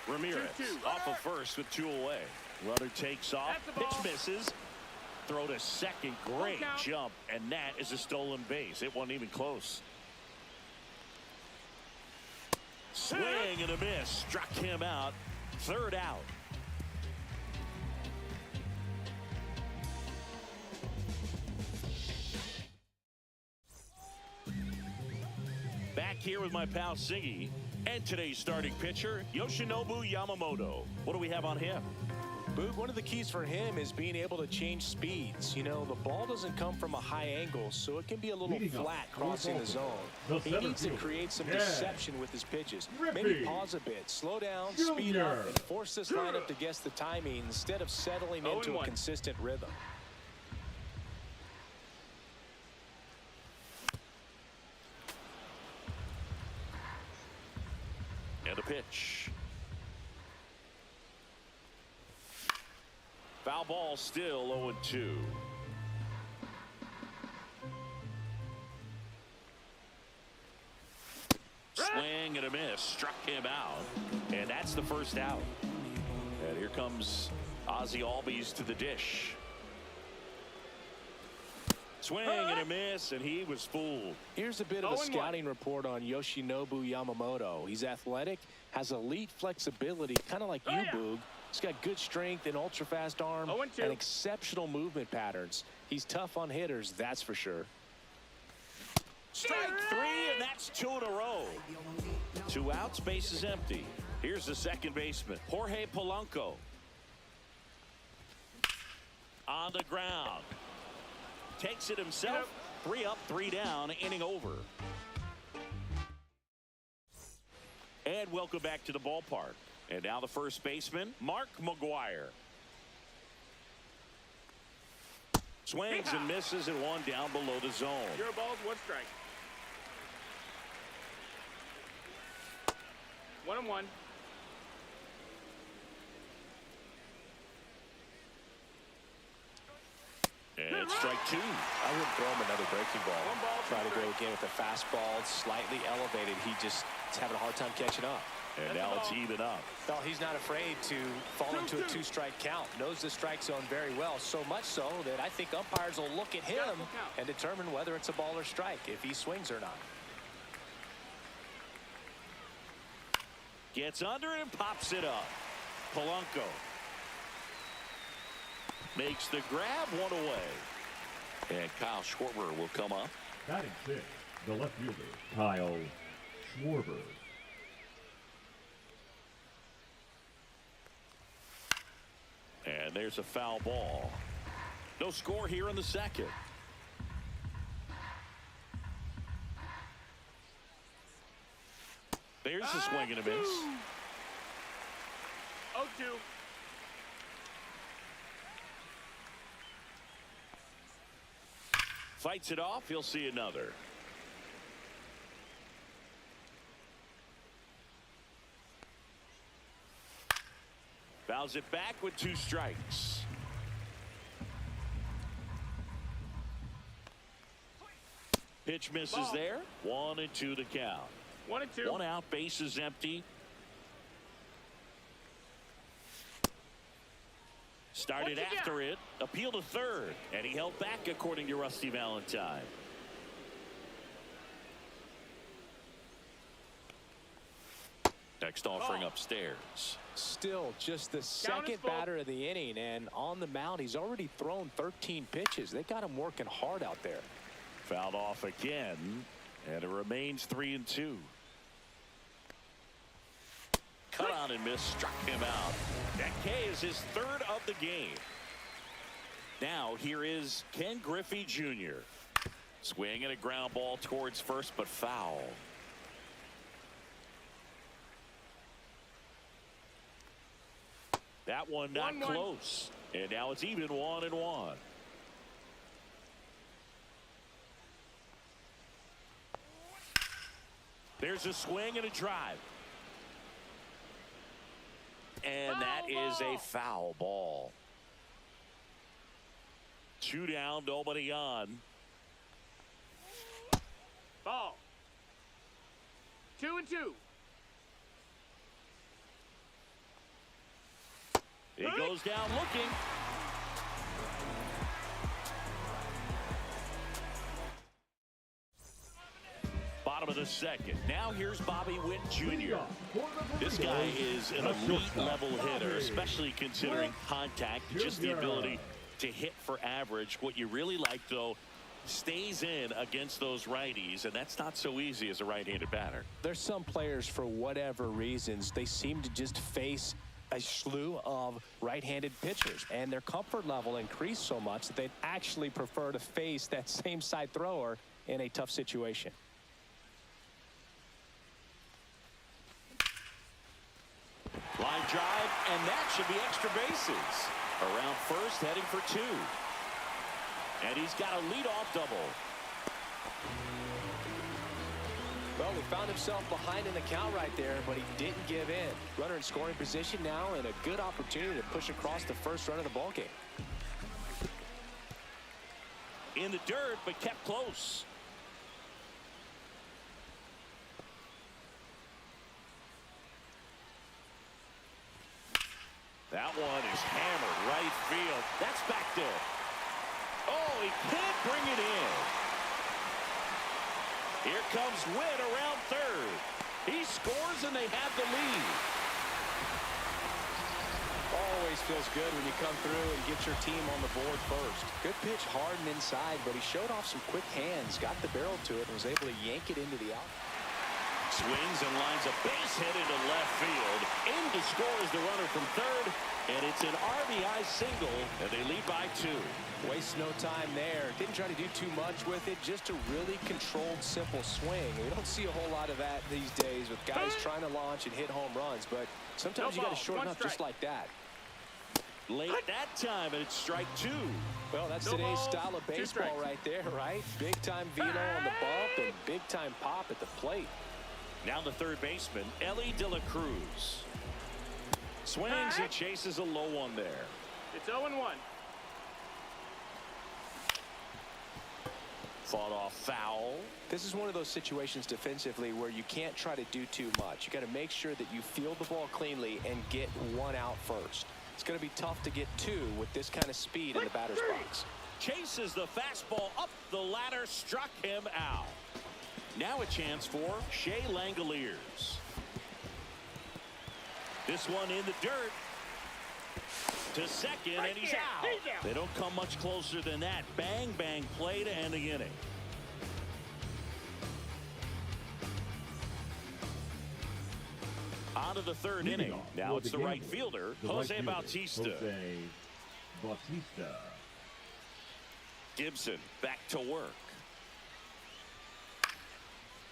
Ramirez off of first with 2 away. Runner takes off, pitch misses. Throw to second, great jump, and that is a stolen base. It wasn't even close. Swing and a miss, struck him out. 3rd out. Back here with my pal Siggy and today's starting pitcher, Yoshinobu Yamamoto. What do we have on him? Boog, one of the keys for him is being able to change speeds. You know, the ball doesn't come from a high angle, so it can be a little flat crossing the zone. He needs to create some deception with his pitches. Maybe pause a bit, slow down, speed up, and force this lineup to guess the timing instead of settling into a consistent rhythm. And a pitch. Foul ball, still 0-2. Swing and a miss, struck him out, and that's the first out. And here comes Ozzie Albies to the dish. Swing and a miss, and he was fooled. Here's a bit of a scouting report on Yoshinobu Yamamoto. He's athletic, has elite flexibility, kind of like you, Boog. He's got good strength and ultra-fast arm and exceptional movement patterns. He's tough on hitters, that's for sure. Strike 3, and that's 2 in a row. 2 outs, base is empty. Here's the second baseman, Jorge Polanco. On the ground. Takes it himself. 3 up, 3 down, inning over. And welcome back to the ballpark. And now the first baseman, Mark McGuire. Swings and misses and 1 down below the zone. 0 balls, 1 strike. 1-1. And And strike two. I wouldn't throw him another breaking ball. One ball, Try to two go strikes. again with the fastball, slightly elevated. He just is having a hard time catching up. And now it's even up. Well, he's not afraid to fall into a two-strike count. Knows the strike zone very well, so much so that I think umpires will look at him and determine whether it's a ball or strike, if he swings or not. Gets under it and pops it up. Polanco makes the grab, one away. And Kyle Schwarber will come up. Batting six, the left fielder, Kyle Schwarber. And there's a foul ball. No score here in the second. There's a swing and a miss. 0-2. Fights it off. He'll see another. Fouls it back with two strikes. Pitch misses there. 1-2 to count. 1-2. One out, base is empty. Started after it, appeal to third, and he held back according to Rusty Valentine. Next offering upstairs. Still just the second batter of the inning, and on the mound he's already thrown 13 pitches. They got him working hard out there. Fouled off again, and it remains 3-2. Cut on and miss, struck him out. That K is his third of the game. Now here is Ken Griffey Jr. Swing and a ground ball towards first, but foul. That one not close. And now it's even 1-1. There's a swing and a drive. And that is a foul ball. 2 down, nobody on. Ball. 2-2. He goes down looking. Bottom of the second. Now here's Bobby Witt Jr. This guy is an elite level hitter, especially considering contact, just the ability to hit for average. What you really like, though, stays in against those righties, and that's not so easy as a right-handed batter. There's some players, for whatever reasons, they seem to just face a slew of right-handed pitchers, and their comfort level increased so much that they'd actually prefer to face that same side thrower in a tough situation. Line drive, and that should be extra bases. Around first, heading for 2. And he's got a leadoff double. Well, he found himself behind in the count right there, but he didn't give in. Runner in scoring position now, and a good opportunity to push across the first run of the ballgame. In the dirt, but kept close. That one is hammered right field. That's back there. Oh, he can't bring it in. Here comes Witt around third. He scores and they have the lead. Always feels good when you come through and get your team on the board first. Good pitch hard and inside, but he showed off some quick hands, got the barrel to it, and was able to yank it into the out. Swings and lines a base hit into left field. In to score is the runner from third, and it's an RBI single, and they lead by 2. Waste no time there. Didn't try to do too much with it. Just a really controlled, simple swing. We don't see a whole lot of that these days with guys trying to launch and hit home runs, but sometimes you got to shorten up just like that. Late that time, and it's strike 2. Well, that's today's style of baseball right there, right? Big-time velo on the bump and big-time pop at the plate. Now the third baseman, Ellie De La Cruz. Swings and chases a low one there. It's 0-1. Fought off foul. This is one of those situations defensively where you can't try to do too much. You got to make sure that you field the ball cleanly and get one out first. It's going to be tough to get two with this kind of speed in the batter's box. Chases the fastball up the ladder, struck him out. Now a chance for Shea Langoliers. This one in the dirt. To second, and he's out. They don't come much closer than that. Bang, bang play to end the inning. On to the third inning. Now it's the right fielder, Jose Bautista. Jose Bautista. Gibson back to work.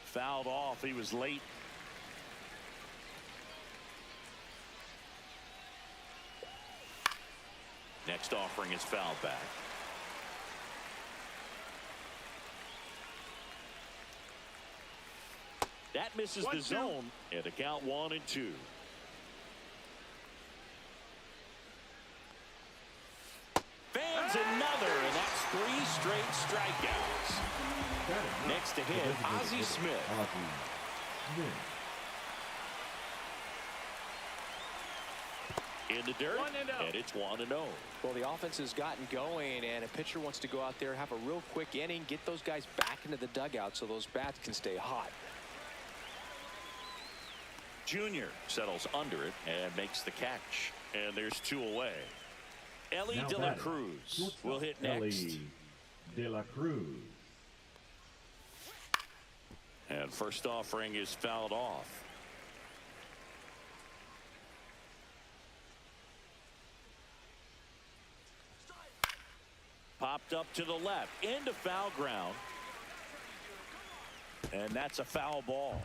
Fouled off. He was late. Next offering is fouled back. That misses the zone, and a count 1-2. Fans another, and that's 3 straight strikeouts. Next to him, Ozzie Smith. In the dirt, and it's 1-0. Well, the offense has gotten going, and a pitcher wants to go out there, have a real quick inning, get those guys back into the dugout so those bats can stay hot. Junior settles under it and makes the catch. And there's 2 away. Ellie Now De La batting, Cruz will hit next. Ellie De La Cruz. And first offering is fouled off. Popped up to the left, into foul ground. And that's a foul ball.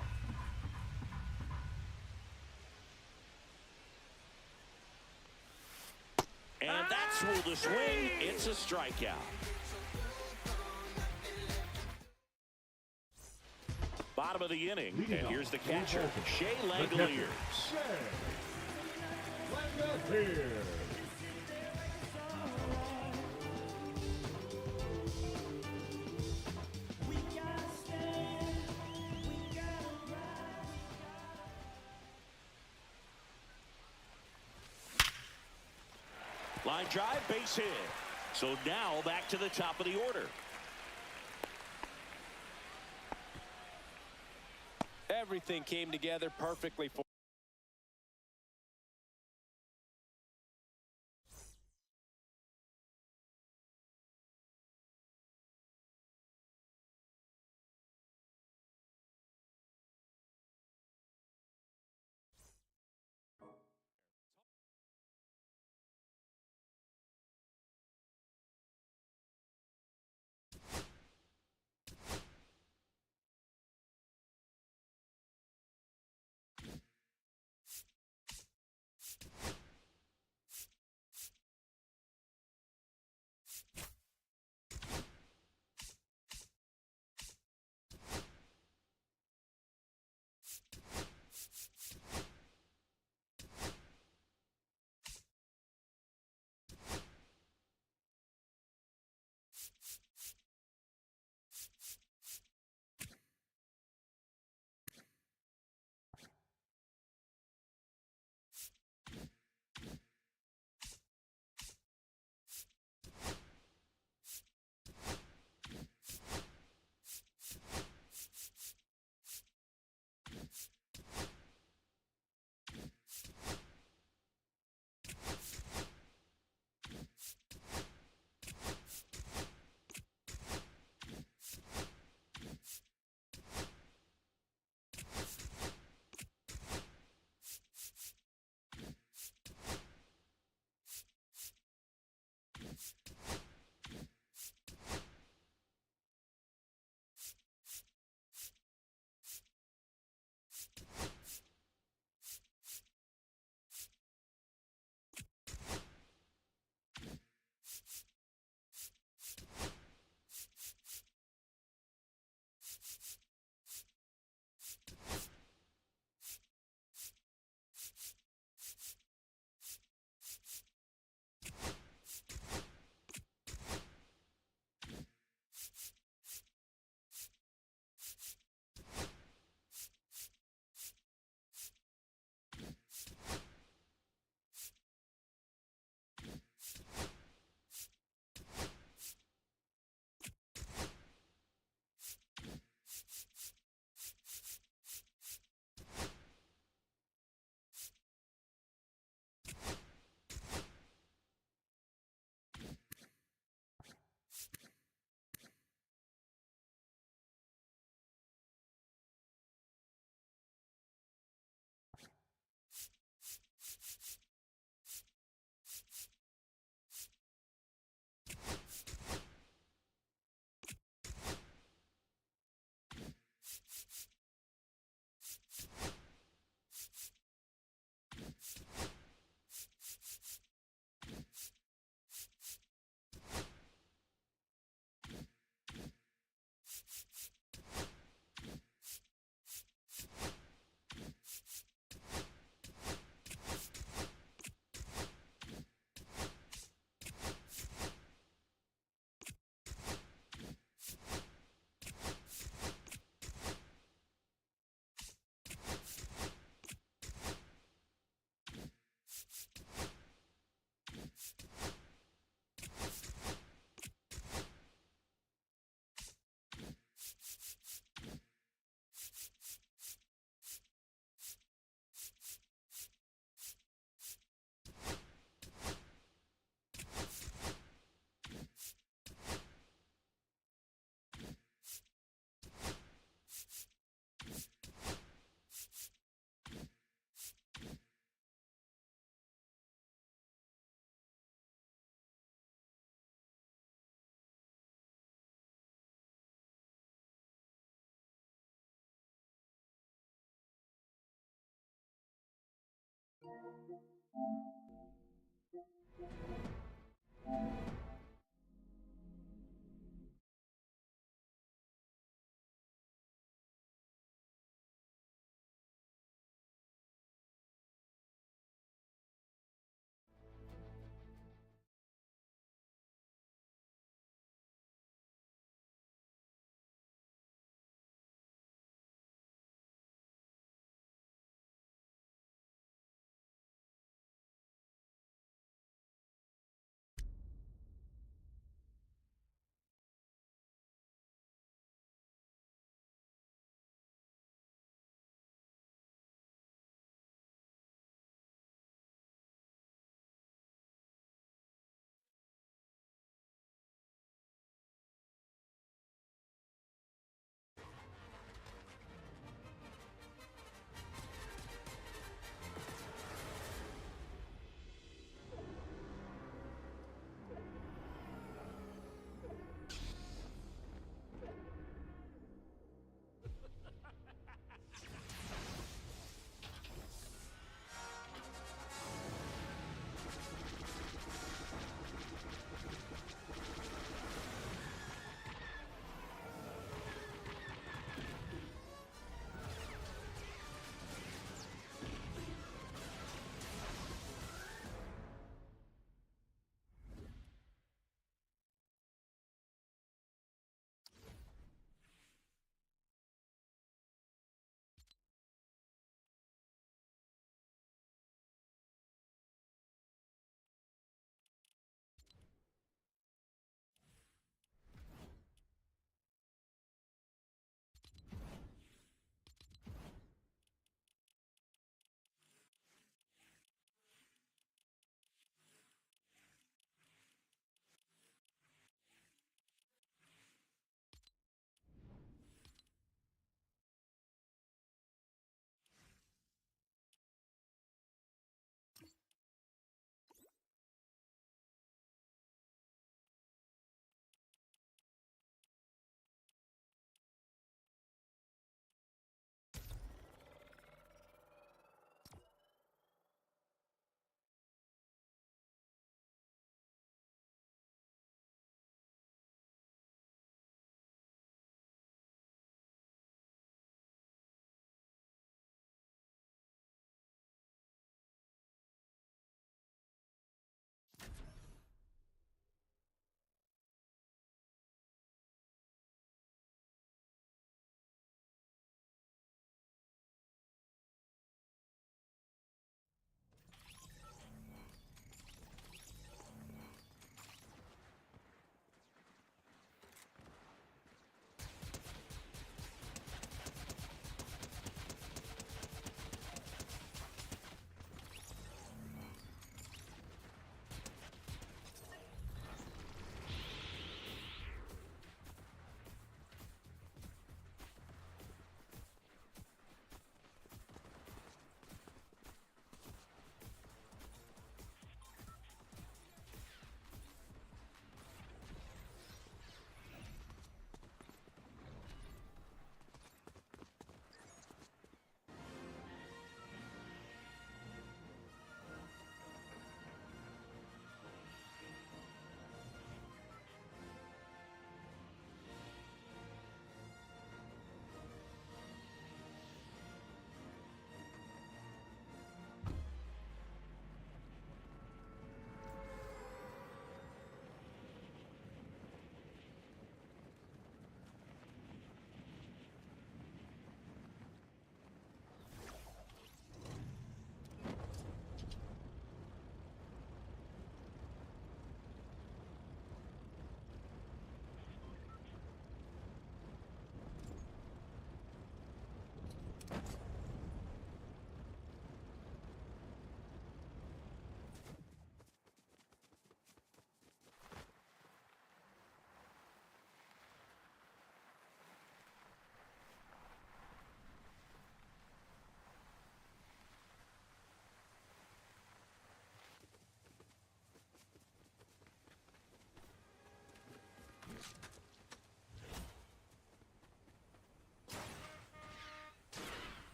And that's ruled a swing. It's a strikeout. Bottom of the inning, and here's the catcher, Shea Langoliers. Langoliers. Line drive, base hit. So now back to the top of the order. Everything came together perfectly for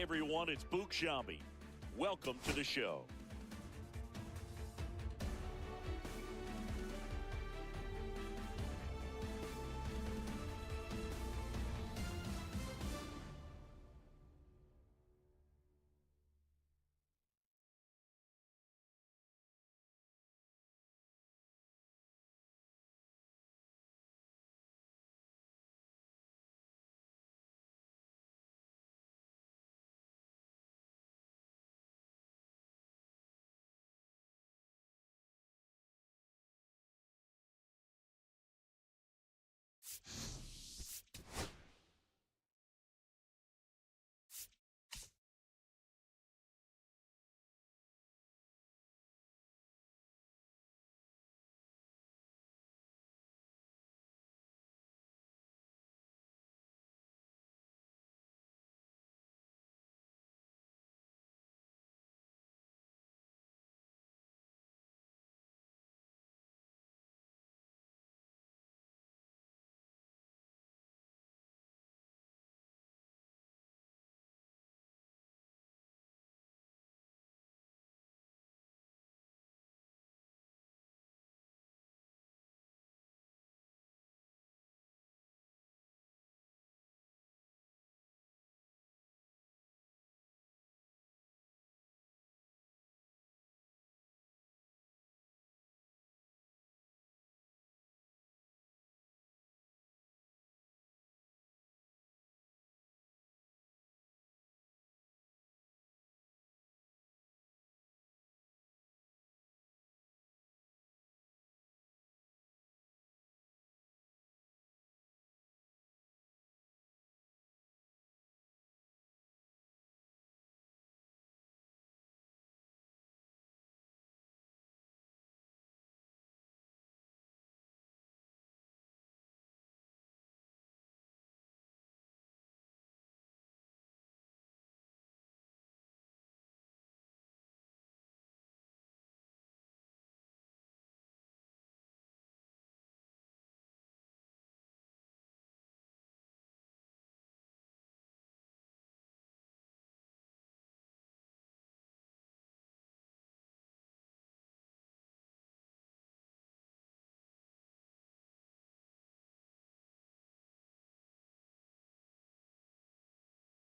everyone, it's Bookshami. Welcome to the show.